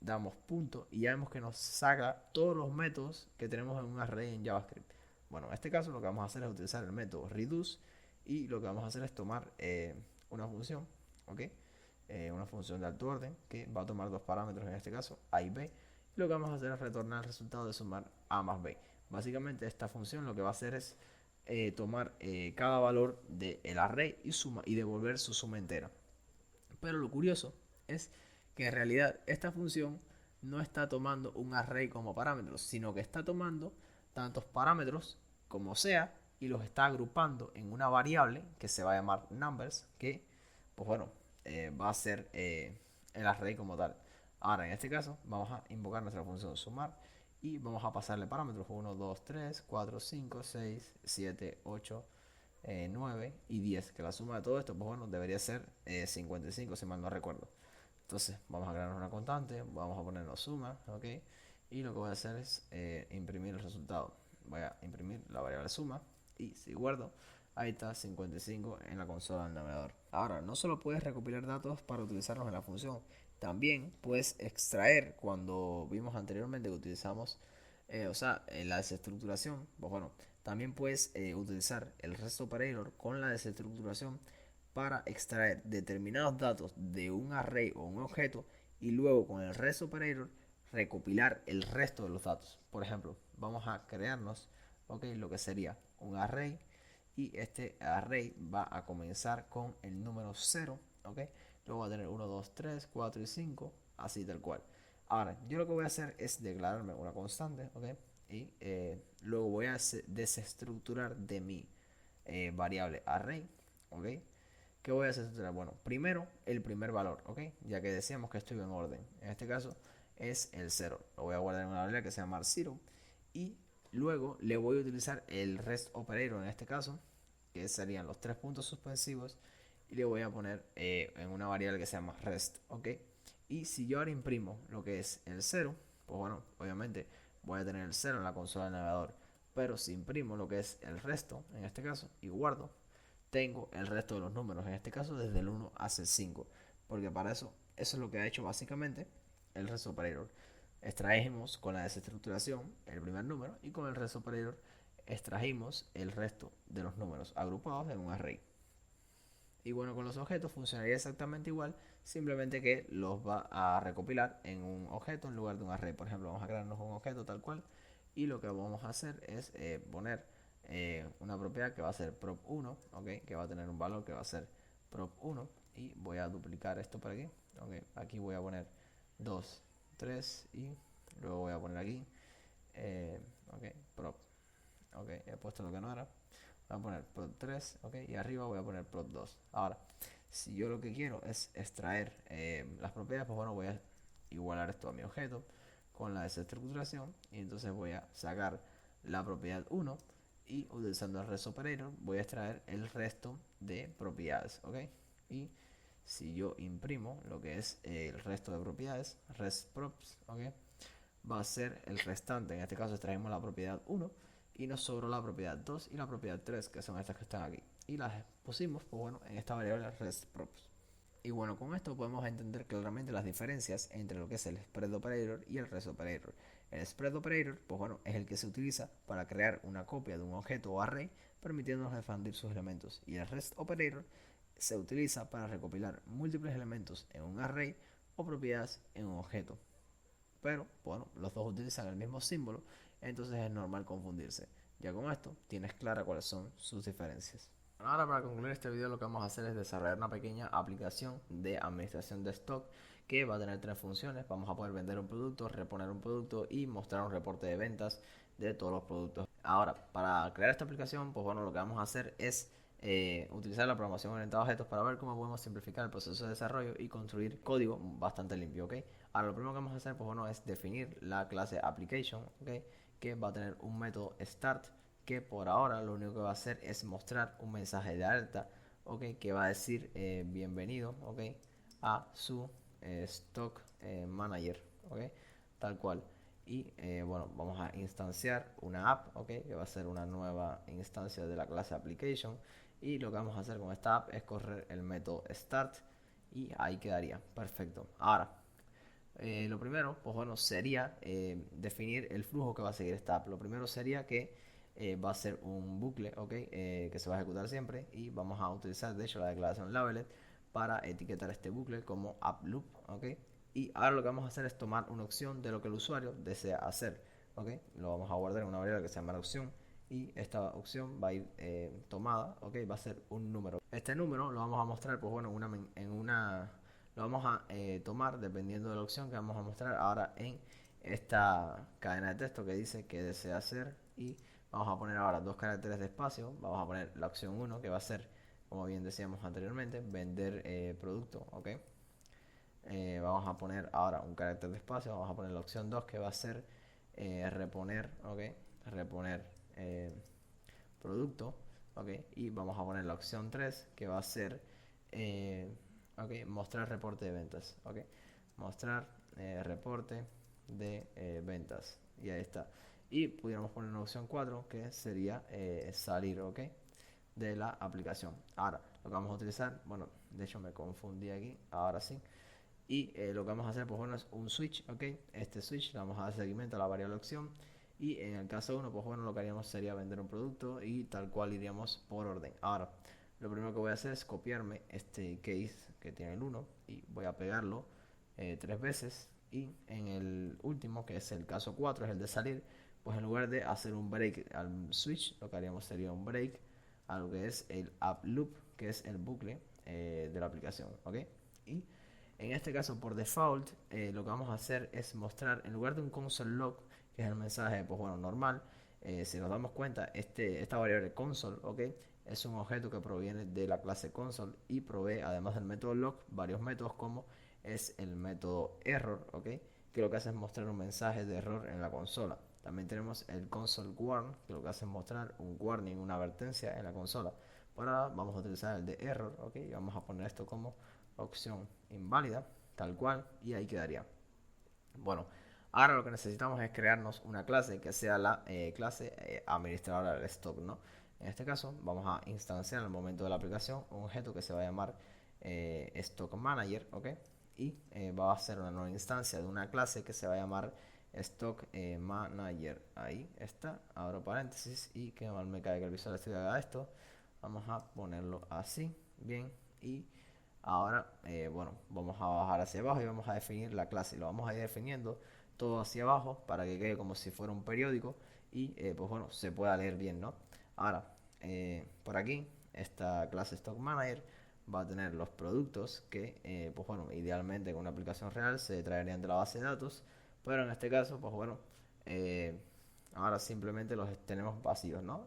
damos punto y ya vemos que nos saca todos los métodos que tenemos en un array en JavaScript. Bueno, en este caso lo que vamos a hacer es utilizar el método reduce, y lo que vamos a hacer es tomar una función, ¿ok? Una función de alto orden que va a tomar dos parámetros, en este caso a y b, y lo que vamos a hacer es retornar el resultado de sumar a más b. Básicamente esta función lo que va a hacer es tomar cada valor del array y devolver su suma entera. Pero lo curioso es que en realidad esta función no está tomando un array como parámetros, sino que está tomando tantos parámetros como sea y los está agrupando en una variable que se va a llamar numbers, que pues bueno, va a ser el array como tal. Ahora en este caso vamos a invocar nuestra función sumar y vamos a pasarle parámetros 1, 2, 3, 4, 5, 6, 7, 8, 9 y 10, que la suma de todo esto pues bueno, debería ser 55 si mal no recuerdo. Entonces vamos a crear una constante, vamos a ponerlo suma, ok, y lo que voy a hacer es imprimir el resultado. Voy a imprimir la variable suma y si guardo, ahí está 55 en la consola del navegador. Ahora, no solo puedes recopilar datos para utilizarlos en la función, también puedes extraer, cuando vimos anteriormente que utilizamos la desestructuración, pues bueno, también puedes utilizar el REST operator con la desestructuración para extraer determinados datos de un array o un objeto y luego con el REST operator recopilar el resto de los datos. Por ejemplo, vamos a crearnos lo que sería un array, y este array va a comenzar con el número 0, luego va a tener 1, 2, 3, 4 y 5, así tal cual. Ahora, yo lo que voy a hacer es declararme una constante, y luego voy a desestructurar de mi variable array, ¿Qué voy a desestructurar? Bueno, primero el primer valor, ya que decíamos que esto iba en orden. En este caso es el 0. Lo voy a guardar en una variable que se llama 0, y luego le voy a utilizar el REST operator en este caso, que serían los tres puntos suspensivos, y le voy a poner en una variable que se llama REST, y si yo ahora imprimo lo que es el 0, pues bueno, obviamente voy a tener el 0 en la consola del navegador, pero si imprimo lo que es el resto, en este caso, y guardo, tengo el resto de los números, en este caso desde el 1 hasta el 5, porque para eso es lo que ha hecho básicamente el REST operator. Extrajimos con la desestructuración el primer número, y con el REST operator extrajimos el resto de los números agrupados en un array. Y bueno, con los objetos funcionaría exactamente igual, simplemente que los va a recopilar en un objeto en lugar de un array. Por ejemplo, vamos a crearnos un objeto tal cual, y lo que vamos a hacer es poner una propiedad que va a ser prop1, que va a tener un valor que va a ser prop1, y voy a duplicar esto por aquí. Aquí voy a poner 2, 3 y luego voy a poner aquí prop. He puesto lo que no era. Voy a poner prop 3, y arriba voy a poner prop 2. Ahora, si yo lo que quiero es extraer las propiedades, pues bueno, voy a igualar esto a mi objeto con la desestructuración, y entonces voy a sacar la propiedad 1, y utilizando el REST operator voy a extraer el resto de propiedades, y si yo imprimo lo que es el resto de propiedades, REST props, va a ser el restante. En este caso extraemos la propiedad 1 y nos sobró la propiedad 2 y la propiedad 3, que son estas que están aquí, y las pusimos pues bueno, en esta variable REST props. Y bueno, con esto podemos entender claramente las diferencias entre lo que es el spread operator y el REST operator. El spread operator, pues bueno, es el que se utiliza para crear una copia de un objeto o array, permitiéndonos expandir sus elementos. Y el REST operator se utiliza para recopilar múltiples elementos en un array o propiedades en un objeto. Pero, bueno, los dos utilizan el mismo símbolo, entonces es normal confundirse. Ya con esto tienes clara cuáles son sus diferencias. Ahora, para concluir este video, lo que vamos a hacer es desarrollar una pequeña aplicación de administración de stock que va a tener tres funciones. Vamos a poder vender un producto, reponer un producto y mostrar un reporte de ventas de todos los productos. Ahora, para crear esta aplicación, pues bueno, lo que vamos a hacer es utilizar la programación orientada a objetos para ver cómo podemos simplificar el proceso de desarrollo y construir código bastante limpio, Ahora lo primero que vamos a hacer, pues bueno, es definir la clase application, ¿ok? Que va a tener un método start que por ahora lo único que va a hacer es mostrar un mensaje de alerta, ¿ok? Que va a decir bienvenido, ¿ok? A su stock manager, ¿ok? Tal cual. Y bueno, vamos a instanciar una app, ¿ok? Que va a ser una nueva instancia de la clase application. Y lo que vamos a hacer con esta app es correr el método start y ahí quedaría. Perfecto. Ahora, lo primero, pues bueno, sería definir el flujo que va a seguir esta app. Lo primero sería que va a ser un bucle, ¿ok? Que se va a ejecutar siempre y vamos a utilizar, de hecho, la declaración labelet para etiquetar este bucle como app loop, ¿ok? Y ahora lo que vamos a hacer es tomar una opción de lo que el usuario desea hacer, ¿ok? Lo vamos a guardar en una variable que se llama opción y esta opción va a ir tomada, ¿ok? Va a ser un número. Este número lo vamos a mostrar, pues bueno, en una lo vamos a tomar dependiendo de la opción que vamos a mostrar ahora en esta cadena de texto que dice que desea hacer y vamos a poner ahora dos caracteres de espacio, vamos a poner la opción 1 que va a ser, como bien decíamos anteriormente, vender producto, ok. Vamos a poner ahora un carácter de espacio, vamos a poner la opción 2 que va a ser reponer, ok, reponer producto, ok, y vamos a poner la opción 3 que va a ser ok, mostrar reporte de ventas, ok, mostrar reporte de ventas y ahí está. Y pudiéramos poner una opción 4 que sería salir, ok, de la aplicación. Ahora lo que vamos a utilizar, bueno, de hecho me confundí aquí, ahora sí. Y lo que vamos a hacer, pues bueno, es un switch, ok. Este switch le vamos a dar seguimiento a la variable opción. Y en el caso 1, pues bueno, lo que haríamos sería vender un producto y tal cual iríamos por orden. Ahora, lo primero que voy a hacer es copiarme este case que tiene el 1 y voy a pegarlo 3 veces. Y en el último, que es el caso 4, es el de salir, pues en lugar de hacer un break al switch, lo que haríamos sería un break a lo que es el app loop, que es el bucle de la aplicación, ¿ok? Y en este caso, por default, lo que vamos a hacer es mostrar, en lugar de un console log, que es el mensaje, pues bueno, normal, si nos damos cuenta, esta variable console, ¿ok? Es un objeto que proviene de la clase console y provee, además del método log, varios métodos como es el método error, ¿ok? Que lo que hace es mostrar un mensaje de error en la consola. También tenemos el console warn, que lo que hace es mostrar un warning, una advertencia en la consola. Por ahora vamos a utilizar el de error, ¿ok? Y vamos a poner esto como opción inválida, tal cual, y ahí quedaría. Bueno, ahora lo que necesitamos es crearnos una clase que sea la clase administradora del stock, ¿no? En este caso, vamos a instanciar en el momento de la aplicación un objeto que se va a llamar stock manager, ¿ok? Y va a ser una nueva instancia de una clase que se va a llamar stock manager. Ahí está, abro paréntesis y que mal me cae que el Visual Studio haga esto. Vamos a ponerlo así, bien, y ahora, bueno, vamos a bajar hacia abajo y vamos a definir la clase. Lo vamos a ir definiendo todo hacia abajo para que quede como si fuera un periódico y, pues bueno, se pueda leer bien, ¿no? Ahora, por aquí, esta clase Stock Manager va a tener los productos que, pues bueno, idealmente con una aplicación real se traerían de la base de datos, pero en este caso, pues bueno, eh, ahora simplemente los tenemos vacíos, ¿no?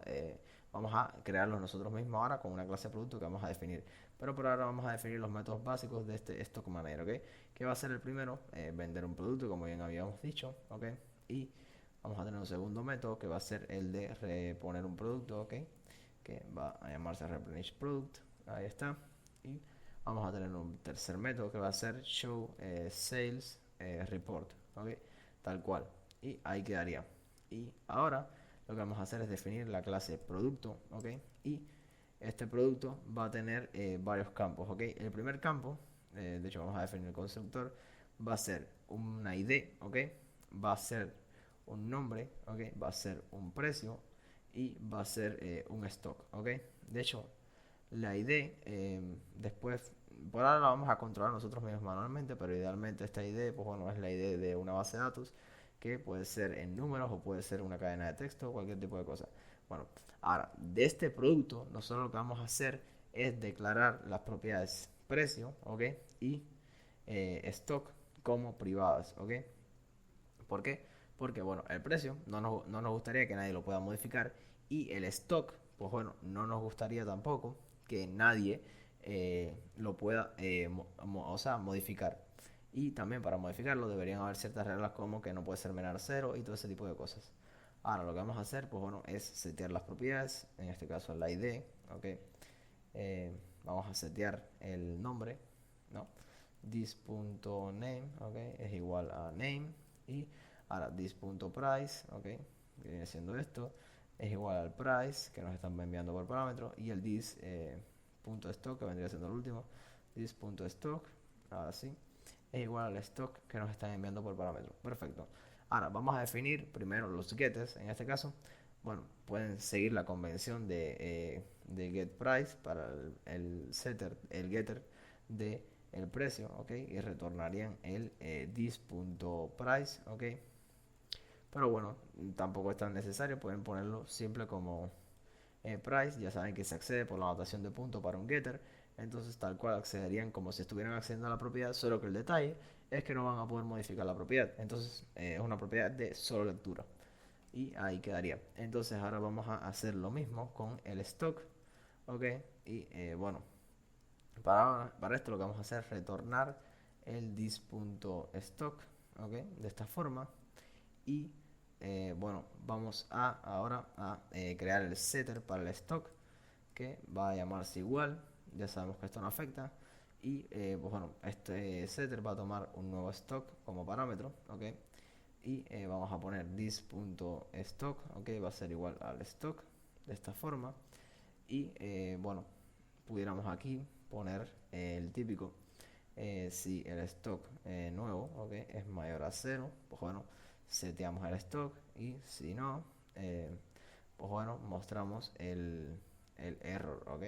Vamos a crearlos nosotros mismos ahora con una clase de producto que vamos a definir. Pero por ahora vamos a definir los métodos básicos de este stock manager, ¿ok? Que va a ser el primero, vender un producto, como bien habíamos dicho, ¿ok? Y vamos a tener un segundo método que va a ser el de reponer un producto, ¿ok? Que va a llamarse replenish product, ahí está. Y vamos a tener un tercer método que va a ser show sales report, ¿ok? Tal cual. Y ahí quedaría. Y ahora lo que vamos a hacer es definir la clase producto, ¿ok? Y este producto va a tener varios campos, ¿ok? El primer campo, de hecho vamos a definir el constructor, va a ser una ID, ¿ok? Va a ser un nombre, ¿ok? Va a ser un precio y va a ser un stock, ¿ok? De hecho, la ID después, por ahora la vamos a controlar nosotros mismos manualmente, pero idealmente esta ID, pues bueno, es la ID de una base de datos que puede ser en números o puede ser una cadena de texto o cualquier tipo de cosa. Bueno, ahora, de este producto, nosotros lo que vamos a hacer es declarar las propiedades precio, ¿ok? Y stock como privadas, ¿ok? ¿Por qué? Porque, bueno, el precio no nos gustaría que nadie lo pueda modificar y el stock, pues bueno, no nos gustaría tampoco que nadie lo pueda o sea, modificar. Y también para modificarlo deberían haber ciertas reglas como que no puede ser menor a cero y todo ese tipo de cosas. Ahora lo que vamos a hacer, pues bueno, es setear las propiedades, en este caso el ID, ¿ok? Vamos a setear el nombre, ¿no? This.name, ¿ok? Es igual a name. Y ahora this.price, ¿ok? Que viene siendo esto, es igual al price que nos están enviando por parámetro. Y el this.stock, que vendría siendo el último, this.stock, ahora sí, es igual al stock que nos están enviando por parámetro. Perfecto. Ahora vamos a definir primero los getters. En este caso, bueno, pueden seguir la convención de get price para el setter, el getter de el precio, ok, y retornarían el this.price, ok. Pero bueno, tampoco es tan necesario, pueden ponerlo simple como price. Ya saben que se accede por la anotación de punto para un getter, entonces tal cual accederían como si estuvieran accediendo a la propiedad, solo que el detalle es que no van a poder modificar la propiedad. Entonces es una propiedad de solo lectura y ahí quedaría. Entonces ahora vamos a hacer lo mismo con el stock, ok. Y bueno, para esto lo que vamos a hacer es retornar el this.stock, ok, de esta forma. Y bueno, vamos a ahora a crear el setter para el stock, que va a llamarse igual. Ya sabemos que esto no afecta. Y pues bueno, este setter va a tomar un nuevo stock como parámetro, ok. Y vamos a poner this.stock, ok, va a ser igual al stock de esta forma. Y bueno, pudiéramos aquí poner el típico, si el stock nuevo, ok, es mayor a cero, pues bueno, seteamos el stock. Y si no, pues bueno, mostramos el error, ok,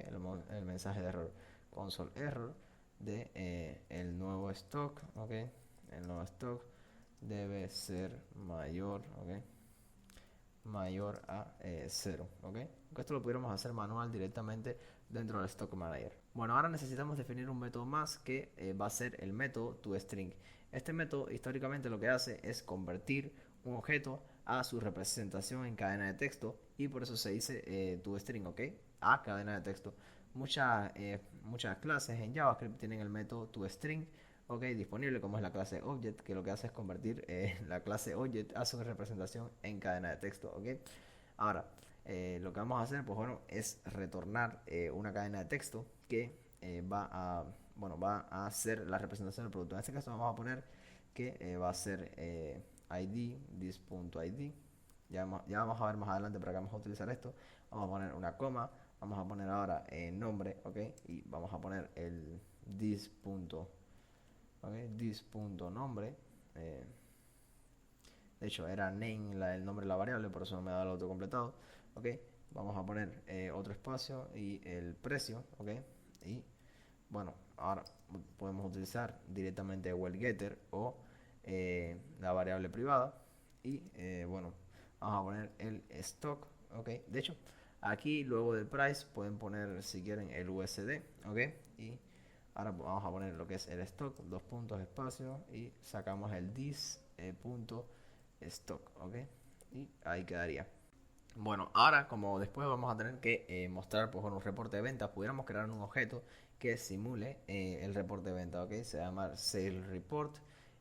el mensaje de error, console error de el nuevo stock, ok. El nuevo stock debe ser mayor, ok, mayor a 0, ¿ok? Aunque esto lo pudiéramos hacer manual directamente dentro del Stock Manager. Bueno, ahora necesitamos definir un método más que va a ser el método toString. Este método históricamente lo que hace es convertir un objeto a su representación en cadena de texto y por eso se dice toString, ¿ok? A cadena de texto. Muchas clases en JavaScript tienen el método toString, ok, disponible, como es la clase object, que lo que hace es convertir la clase object a su representación en cadena de texto, ok. Ahora, lo que vamos a hacer, pues bueno, es retornar una cadena de texto que va a hacer la representación del producto. En este caso vamos a poner que va a ser id, this.id. Ya vamos a ver más adelante para qué vamos a utilizar esto. Vamos a poner una coma, vamos a poner ahora nombre, ok, y vamos a poner el this. Okay, this.nombre. De hecho, era name el nombre de la variable, por eso no me da el autocompletado. Ok, vamos a poner otro espacio y el precio. Ok, y bueno, ahora podemos utilizar directamente wellGetter o la variable privada. Y bueno, vamos a poner el stock. Ok, de hecho, aquí luego del price pueden poner si quieren el USD. Ok, y ahora vamos a poner lo que es el stock, dos puntos, espacio, y sacamos el this punto stock, ok, y ahí quedaría. Bueno, ahora como después vamos a tener que mostrar pues, un reporte de ventas, pudiéramos crear un objeto que simule el reporte de venta, ok, se llama Sales Report.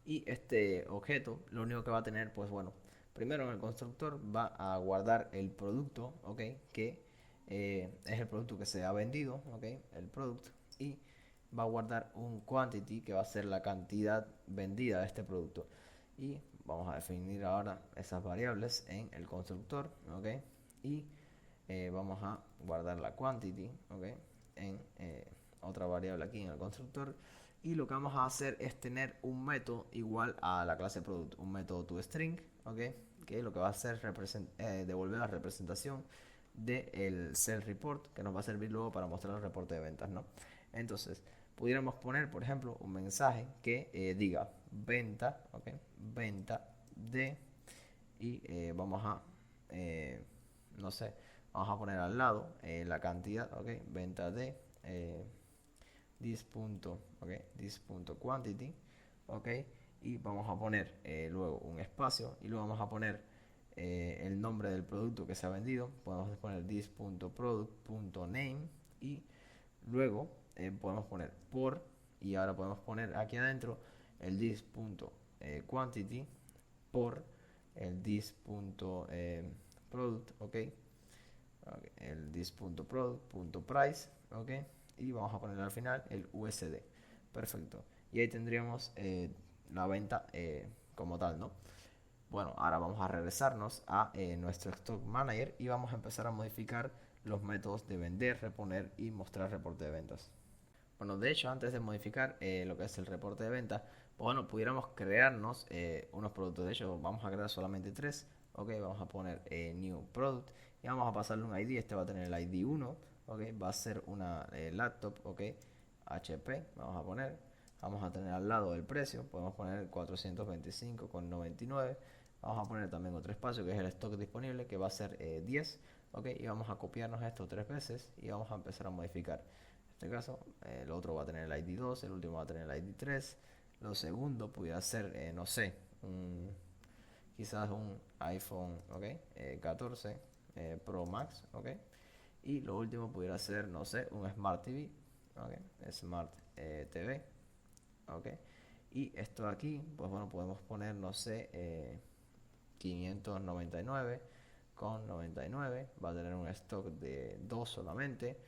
Y este objeto lo único que va a tener, pues bueno, primero en el constructor va a guardar el producto, ok, que es el producto que se ha vendido, ok, el product. Y va a guardar un quantity que va a ser la cantidad vendida de este producto. Y vamos a definir ahora esas variables en el constructor, ¿ok? Y vamos a guardar la quantity, ¿ok? En otra variable aquí en el constructor. Y lo que vamos a hacer es tener un método igual a la clase product, un método toString, ¿ok? Que lo que va a hacer es devolver la representación del sell report, que nos va a servir luego para mostrar el reporte de ventas, ¿no? Entonces, pudiéramos poner, por ejemplo, un mensaje que diga venta, ¿ok? Venta de, y vamos a, no sé, vamos a poner al lado la cantidad, ¿ok? Venta de this.quantity, ¿ok? Y vamos a poner luego un espacio y luego vamos a poner el nombre del producto que se ha vendido. Podemos poner this.product.name y luego podemos poner por, y ahora podemos poner aquí adentro el this.quantity por el this.product, ok, el this.product.price, ok, y vamos a poner al final el USD. Perfecto. Y ahí tendríamos la venta como tal, ¿no? Bueno, ahora vamos a regresarnos a nuestro Stock Manager y vamos a empezar a modificar los métodos de vender, reponer y mostrar reporte de ventas. Bueno, de hecho, antes de modificar lo que es el reporte de ventas, pues bueno, pudiéramos crearnos unos productos. De hecho, vamos a crear solamente tres. Ok, vamos a poner New Product y vamos a pasarle un ID. Este va a tener el ID 1. Ok, va a ser una laptop. Ok, HP. Vamos a poner. Vamos a tener al lado el precio. Podemos poner 425,99. Vamos a poner también otro espacio que es el stock disponible, que va a ser 10. Ok, y vamos a copiarnos esto tres veces y vamos a empezar a modificar. En este caso, el otro va a tener el ID 2, el último va a tener el ID 3. Lo segundo pudiera ser, no sé, quizás un iPhone, ¿ok? 14 Pro Max, ¿ok? Y lo último pudiera ser, no sé, un Smart TV, ¿ok? Smart TV, ¿ok? Y esto aquí, pues bueno, podemos poner, no sé, 599,99. Va a tener un stock de 2 solamente.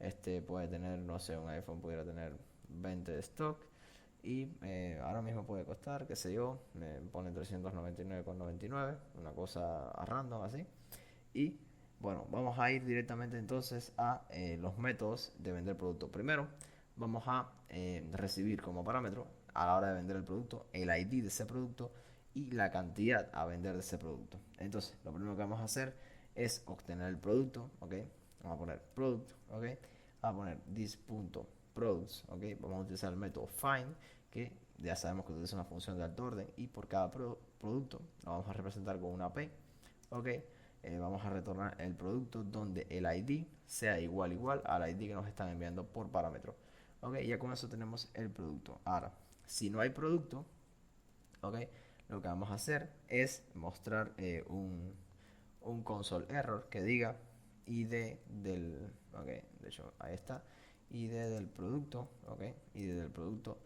Este puede tener, no sé, un iPhone pudiera tener 20 de stock. Y ahora mismo puede costar, qué sé yo, me pone 399,99, una cosa a random así. Y bueno, vamos a ir directamente entonces a los métodos de vender producto. Primero, vamos a recibir como parámetro a la hora de vender el producto el ID de ese producto y la cantidad a vender de ese producto. Entonces, lo primero que vamos a hacer es obtener el producto, ¿ok? Vamos a poner product, ¿ok? Vamos a poner this.products, ¿ok? Vamos a utilizar el método find, que ya sabemos que utiliza una función de alto orden y por cada producto lo vamos a representar con una P, ¿ok? Vamos a retornar el producto donde el ID sea igual al ID que nos están enviando por parámetro. Ok, ya con eso tenemos el producto. Ahora, si no hay producto, ok, lo que vamos a hacer es mostrar un console error que diga ID del, ok, de hecho ahí está, ID del producto, ok, ID del producto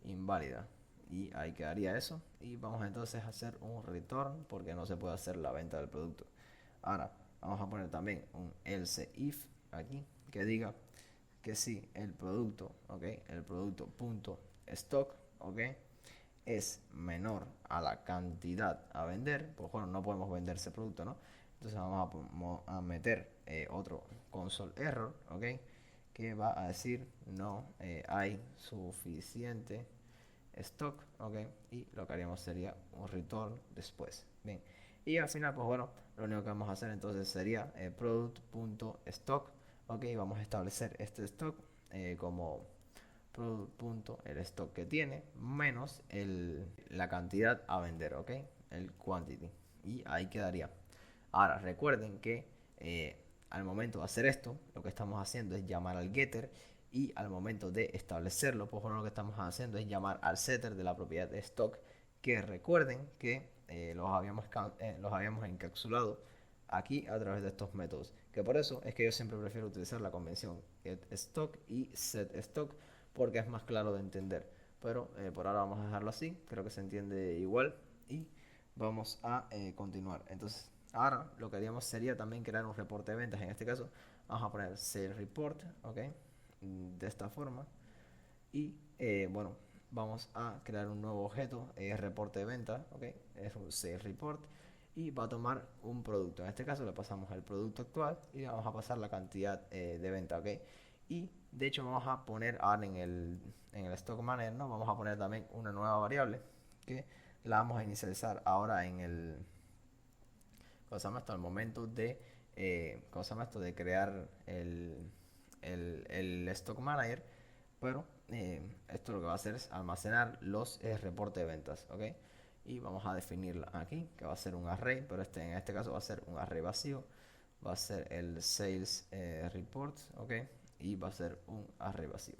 inválida. Y ahí quedaría eso. Y vamos entonces a hacer un return porque no se puede hacer la venta del producto. Ahora, vamos a poner también un else if aquí que diga que si el producto, ok, el producto punto stock, ok, es menor a la cantidad a vender, pues bueno, no podemos vender ese producto, ¿no? Entonces vamos a meter otro console error, ok, que va a decir no hay suficiente stock, ok, y lo que haríamos sería un return después. Bien, y al final, pues bueno, lo único que vamos a hacer entonces sería product.stock, ok, vamos a establecer este stock como product. El stock que tiene menos la cantidad a vender, ok, el quantity, y ahí quedaría. Ahora recuerden que al momento de hacer esto, lo que estamos haciendo es llamar al getter y al momento de establecerlo, pues bueno, lo que estamos haciendo es llamar al setter de la propiedad de stock, que recuerden que los habíamos encapsulado aquí a través de estos métodos, que por eso es que yo siempre prefiero utilizar la convención get stock y set stock porque es más claro de entender, pero por ahora vamos a dejarlo así, creo que se entiende igual y vamos a continuar. Entonces ahora lo que haríamos sería también crear un reporte de ventas. En este caso vamos a poner sales report, ok, de esta forma. Y bueno, vamos a crear un nuevo objeto, reporte de venta, ok, es un sales report. Y va a tomar un producto. En este caso le pasamos el producto actual y le vamos a pasar la cantidad de venta, ok. Y de hecho vamos a poner ahora en el stock manager, ¿no? Vamos a poner también una nueva variable que la vamos a inicializar ahora en el, ¿cómo se llama esto? Al momento de, ¿cómo se llama esto? De crear el stock manager, pero esto lo que va a hacer es almacenar los reportes de ventas, ¿ok? Y vamos a definirla aquí, que va a ser un array, pero en este caso va a ser un array vacío, va a ser el sales reports, ¿ok? Y va a ser un array vacío,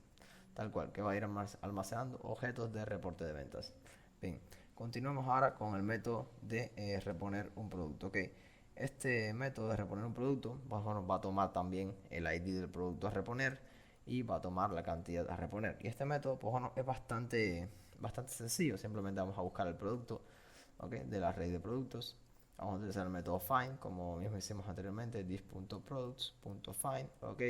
tal cual, que va a ir almacenando objetos de reporte de ventas. Bien, continuamos ahora con el método de reponer un producto, ¿ok? Este método de reponer un producto bueno, va a tomar también el ID del producto a reponer y va a tomar la cantidad a reponer. Y este método pues, bueno, es bastante sencillo. Simplemente vamos a buscar el producto, ¿ok? De la red de productos. Vamos a utilizar el método find, como mismo hicimos anteriormente, this.products.find, ¿ok?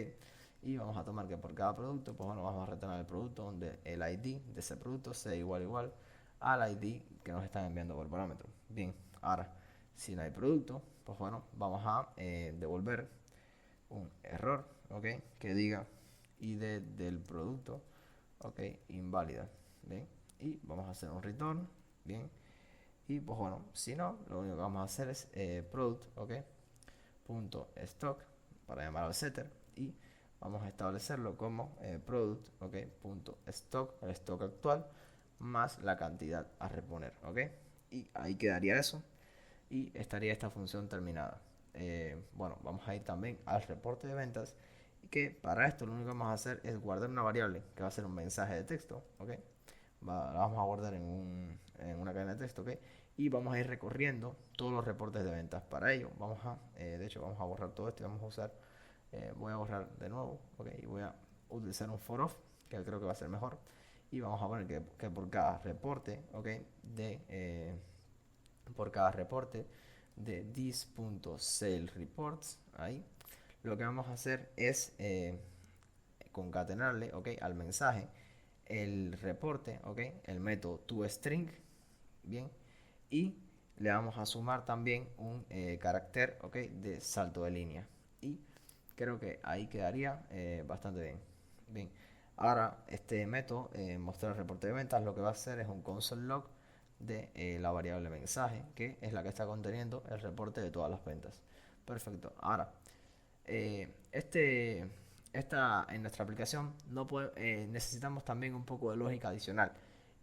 Y vamos a tomar que por cada producto, pues bueno, vamos a retornar el producto donde el ID de ese producto sea igual al ID que nos están enviando por parámetro. Bien, ahora, si no hay producto, pues bueno, vamos a devolver un error, ¿ok? Que diga ID del producto, ¿ok? Inválida, ¿bien? Y vamos a hacer un return, ¿bien? Y pues bueno, si no, lo único que vamos a hacer es product, ¿ok? Punto stock para llamar al setter y vamos a establecerlo como product, ¿ok? Punto stock, el stock actual más la cantidad a reponer, ¿ok? Y ahí quedaría eso y estaría esta función terminada. Bueno, vamos a ir también al reporte de ventas, que para esto lo único que vamos a hacer es guardar una variable que va a ser un mensaje de texto, ¿ok? La vamos a guardar en una cadena de texto, ¿ok? Y vamos a ir recorriendo todos los reportes de ventas. Para ello, de hecho, vamos a borrar todo esto y vamos a usar, voy a borrar de nuevo, ¿ok? Y voy a utilizar un for of, que creo que va a ser mejor. Y vamos a poner que por cada reporte, ¿ok? Por cada reporte de this.saleReports, ahí, lo que vamos a hacer es concatenarle, ¿ok? Al mensaje el reporte, ¿ok? El método toString, bien, y le vamos a sumar también un carácter, ¿ok? De salto de línea. Y creo que ahí quedaría bastante bien. Bien, ahora este método, mostrar el reporte de ventas, lo que va a hacer es un console log de la variable mensaje, que es la que está conteniendo el reporte de todas las ventas. Perfecto. Ahora, eh, este, en nuestra aplicación necesitamos también un poco de lógica adicional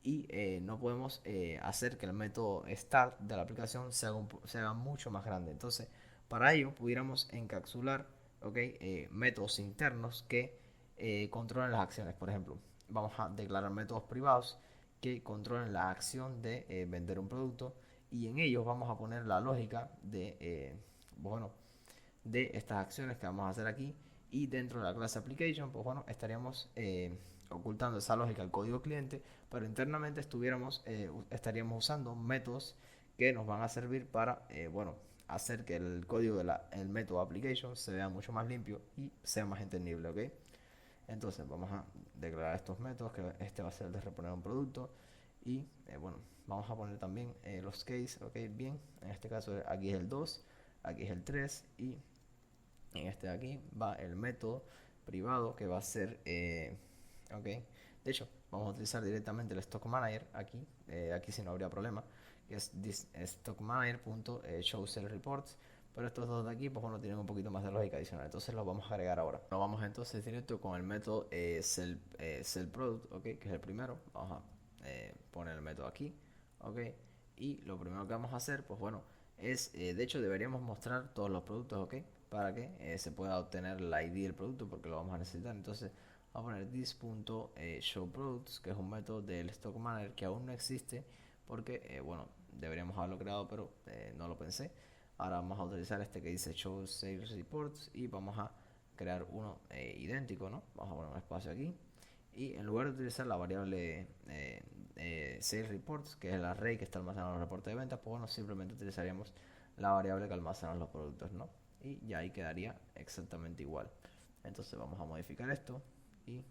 y no podemos hacer que el método start de la aplicación se haga mucho más grande. Entonces, para ello pudiéramos encapsular, ¿okay? Métodos internos que controlen las acciones. Por ejemplo, vamos a declarar métodos privados que controlen la acción de vender un producto y en ellos vamos a poner la lógica bueno, de estas acciones que vamos a hacer aquí y dentro de la clase application pues bueno estaríamos ocultando esa lógica al código cliente, pero internamente estaríamos usando métodos que nos van a servir para bueno, hacer que el código del método application se vea mucho más limpio y sea más entendible, ¿ok? Entonces vamos a declarar estos métodos, que este va a ser el de reponer un producto y bueno, vamos a poner también los case, ok, bien, en este caso aquí es el 2, aquí es el 3 y en este de aquí va el método privado que va a ser, ok, de hecho vamos a utilizar directamente el stock manager aquí, aquí sí no habría problema, que es this stock manager.show sell reports, pero estos dos de aquí pues bueno tienen un poquito más de lógica adicional, entonces los vamos a agregar ahora. Nos vamos entonces directo con el método sell product, ok, que es el primero. Vamos a poner el método aquí, ok, y lo primero que vamos a hacer pues bueno es, de hecho deberíamos mostrar todos los productos, ok, para que se pueda obtener la ID del producto porque lo vamos a necesitar. Entonces vamos a poner this.showProducts, que es un método del stock manager que aún no existe porque bueno, deberíamos haberlo creado pero no lo pensé. Ahora vamos a utilizar este que dice show sales reports y vamos a crear uno idéntico, ¿no? Vamos a poner un espacio aquí y en lugar de utilizar la variable sales reports, que es el array que está almacenando los reportes de ventas, pues bueno, simplemente utilizaríamos la variable que almacena los productos, ¿no? Y ya ahí quedaría exactamente igual. Entonces vamos a modificar esto y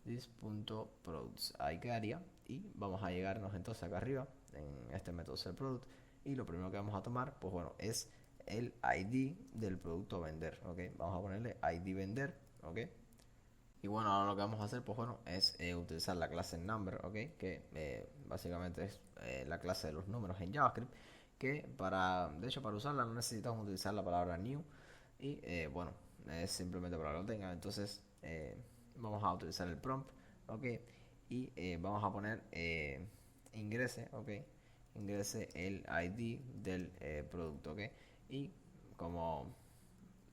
this.products, ahí quedaría y vamos a llegarnos entonces acá arriba en este método setProduct y lo primero que vamos a tomar pues bueno es el ID del producto a vender, ok, vamos a ponerle ID vender, ok. Y bueno, ahora lo que vamos a hacer, pues bueno, es utilizar la clase number, ¿ok? Que básicamente es la clase de los números en JavaScript, que de hecho, para usarla no necesitamos utilizar la palabra new y bueno, es simplemente para que lo tengan. Entonces, vamos a utilizar el prompt, ¿ok? Y vamos a poner ingrese, ¿ok? Ingrese el ID del producto, ¿ok? Y como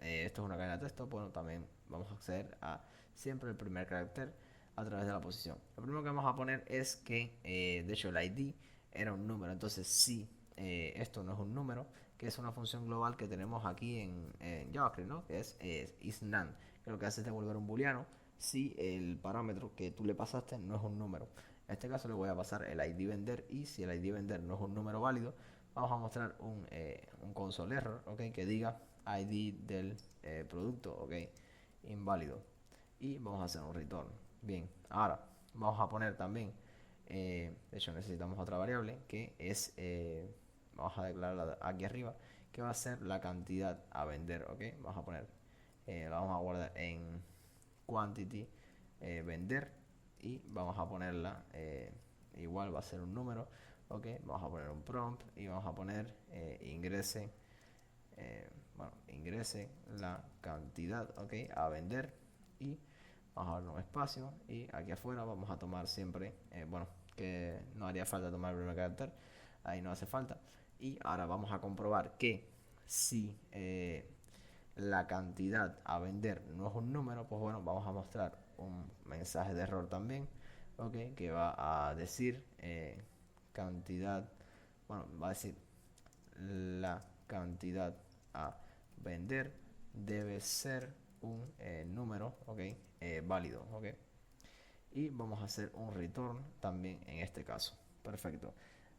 esto es una cadena de texto, bueno, también vamos a acceder a siempre el primer carácter a través de la posición. Lo primero que vamos a poner es que, de hecho, el ID era un número. Entonces, si esto no es un número, que es una función global que tenemos aquí en JavaScript, ¿no? Que es isNaN, que lo que hace es devolver un booleano si el parámetro que tú le pasaste no es un número. En este caso le voy a pasar el ID vender, y si el ID vender no es un número válido, vamos a mostrar un console error, ¿ok? Que diga ID del producto, ¿ok? Inválido. Y vamos a hacer un return. Bien, ahora vamos a poner también, de hecho necesitamos otra variable que es, vamos a declararla aquí arriba, que va a ser la cantidad a vender, ¿ok? Vamos a poner, la vamos a guardar en quantity vender, y vamos a ponerla, igual va a ser un número, ok. Vamos a poner un prompt y vamos a poner ingrese, ingrese la cantidad, ok, a vender, y vamos a darle un espacio, y aquí afuera vamos a tomar siempre, que no haría falta tomar el primer carácter, ahí no hace falta. Y ahora vamos a comprobar que si la cantidad a vender no es un número, pues bueno, vamos a mostrar un mensaje de error también, ok, que va a decir cantidad, va a decir la cantidad a vender debe ser un número, ok, válido, ok. Y vamos a hacer un return también en este caso. Perfecto.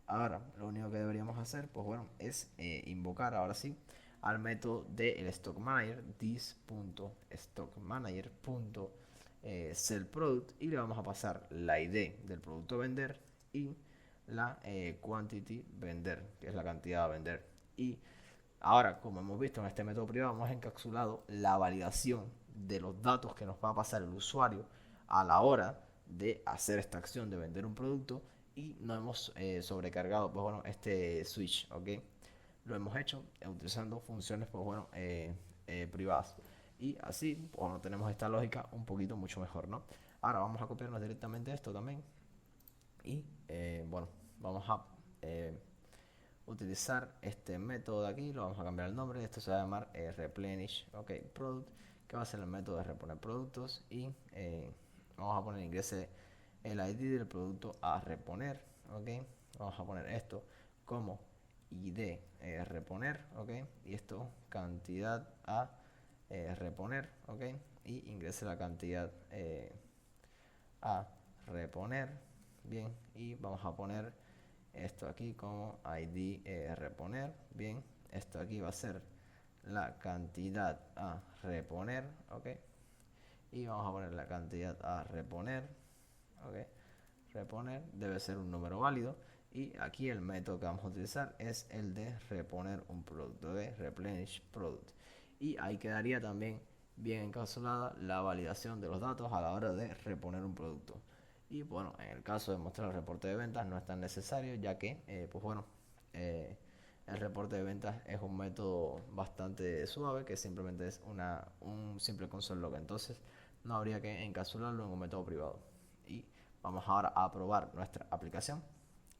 Ahora, lo único que deberíamos hacer, pues bueno, es invocar ahora sí al método del stock manager, this.stockmanager.sellProduct, y le vamos a pasar la ID del producto a vender y la quantity vender, que es la cantidad a vender. Y ahora, como hemos visto en este método privado, hemos encapsulado la validación de los datos que nos va a pasar el usuario a la hora de hacer esta acción de vender un producto, y no hemos sobrecargado, pues bueno, este switch, ¿ok? Lo hemos hecho utilizando funciones, pues bueno, privadas, y así, bueno, tenemos esta lógica un poquito mucho mejor, ¿no? Ahora vamos a copiarnos directamente esto también, y vamos a utilizar este método de aquí, lo vamos a cambiar el nombre, esto se va a llamar replenish, ok, product, que va a ser el método de reponer productos, y vamos a poner ingrese el ID del producto a reponer, ok. Vamos a poner esto como ID reponer, ok, y esto cantidad a reponer, ok, y ingrese la cantidad a reponer, bien, y vamos a poner esto aquí como ID reponer, bien, esto aquí va a ser la cantidad a reponer, ok, y vamos a poner la cantidad a reponer, ok, reponer debe ser un número válido, y aquí el método que vamos a utilizar es el de reponer un producto, de replenish product, y ahí quedaría también bien encapsulada la validación de los datos a la hora de reponer un producto. Y bueno, en el caso de mostrar el reporte de ventas no es tan necesario, ya que el reporte de ventas es un método bastante suave, que simplemente es un simple console log, entonces no habría que encapsularlo en un método privado. Y vamos ahora a probar nuestra aplicación,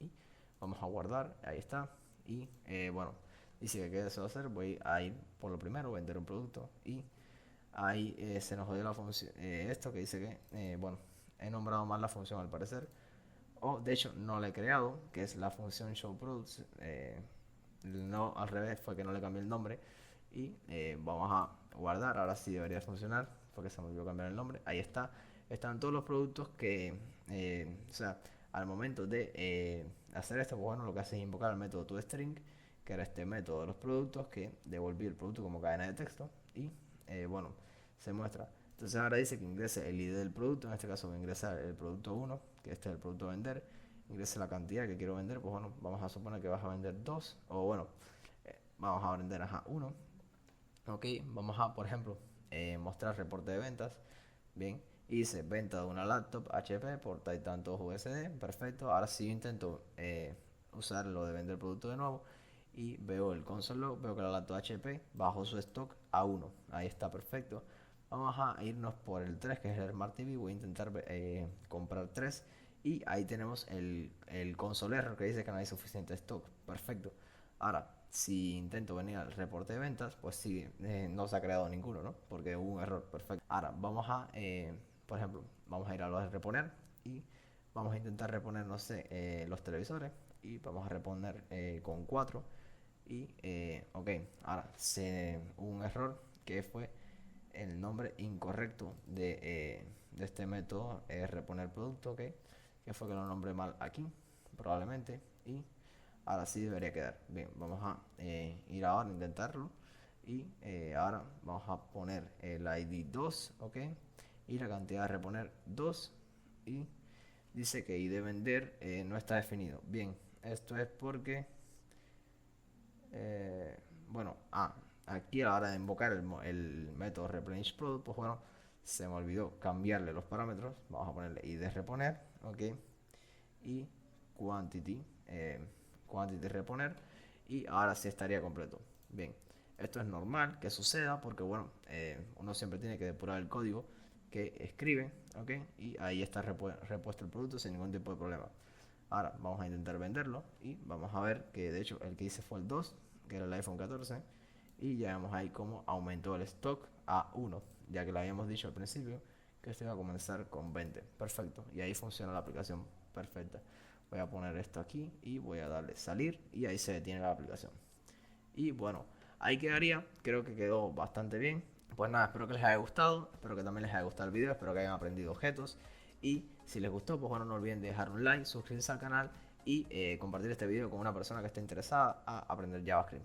y vamos a guardar, ahí está. Y dice que qué deseo hacer, voy a ir por lo primero, vender un producto, y ahí se nos jodió la función, esto que dice que, he nombrado mal la función al parecer, o de hecho no la he creado, que es la función show products, no, al revés, fue que no le cambié el nombre, y vamos a guardar, ahora sí debería funcionar, porque se me olvidó cambiar el nombre, ahí está, están todos los productos que, al momento de hacer esto, pues bueno, lo que hace es invocar el método toString, que era este método de los productos que devolvió el producto como cadena de texto, y se muestra. Entonces ahora dice que ingrese el ID del producto, en este caso voy a ingresar el producto 1, que este es el producto a vender, ingrese la cantidad que quiero vender, pues bueno, vamos a suponer que vas a vender 2, o vamos a vender 1, ok, vamos a, por ejemplo, mostrar reporte de ventas, bien, hice venta de una laptop HP por tantos USD, perfecto. Ahora si yo intento usar lo de vender producto de nuevo, y veo el console log, veo que la laptop HP bajó su stock a 1, ahí está, perfecto. Vamos a irnos por el 3, que es el Smart TV, voy a intentar comprar 3, y ahí tenemos el console error que dice que no hay suficiente stock, perfecto. Ahora, si intento venir al reporte de ventas, pues sí, no se ha creado ninguno, ¿no? Porque hubo un error, perfecto. Ahora, vamos a, por ejemplo, vamos a ir a lo de reponer, y vamos a intentar reponer, no sé, los televisores, y vamos a reponer con 4, y, ok, ahora, hubo un error que fue el nombre incorrecto de este método, reponer producto, ok. que fue que lo nombré mal aquí, probablemente. Y ahora sí debería quedar. Bien, vamos a ir ahora a intentarlo. Y ahora vamos a poner el ID 2, ¿ok? Y la cantidad de reponer 2. Y dice que ID de vender no está definido. Bien, esto es porque, bueno, aquí a la hora de invocar el método replenish product, pues bueno, se me olvidó cambiarle los parámetros. Vamos a ponerle ID de reponer, ¿ok? Y quantity, quantity reponer, y ahora sí estaría completo. Bien, esto es normal que suceda porque bueno, uno siempre tiene que depurar el código que escribe, ¿ok? Y ahí está repuesto el producto sin ningún tipo de problema. Ahora vamos a intentar venderlo y vamos a ver que de hecho el que hice fue el 2, que era el iPhone 14, y ya vemos ahí cómo aumentó el stock a 1, ya que lo habíamos dicho al principio que esto iba a comenzar con 20. Perfecto, y ahí funciona la aplicación perfecta. Voy a poner esto aquí y voy a darle salir y ahí se detiene la aplicación. Y bueno, ahí quedaría, creo que quedó bastante bien. Pues nada, espero que les haya gustado, espero que también les haya gustado el video, espero que hayan aprendido objetos. Y si les gustó, pues bueno, no olviden dejar un like, suscribirse al canal y compartir este video con una persona que esté interesada a aprender JavaScript.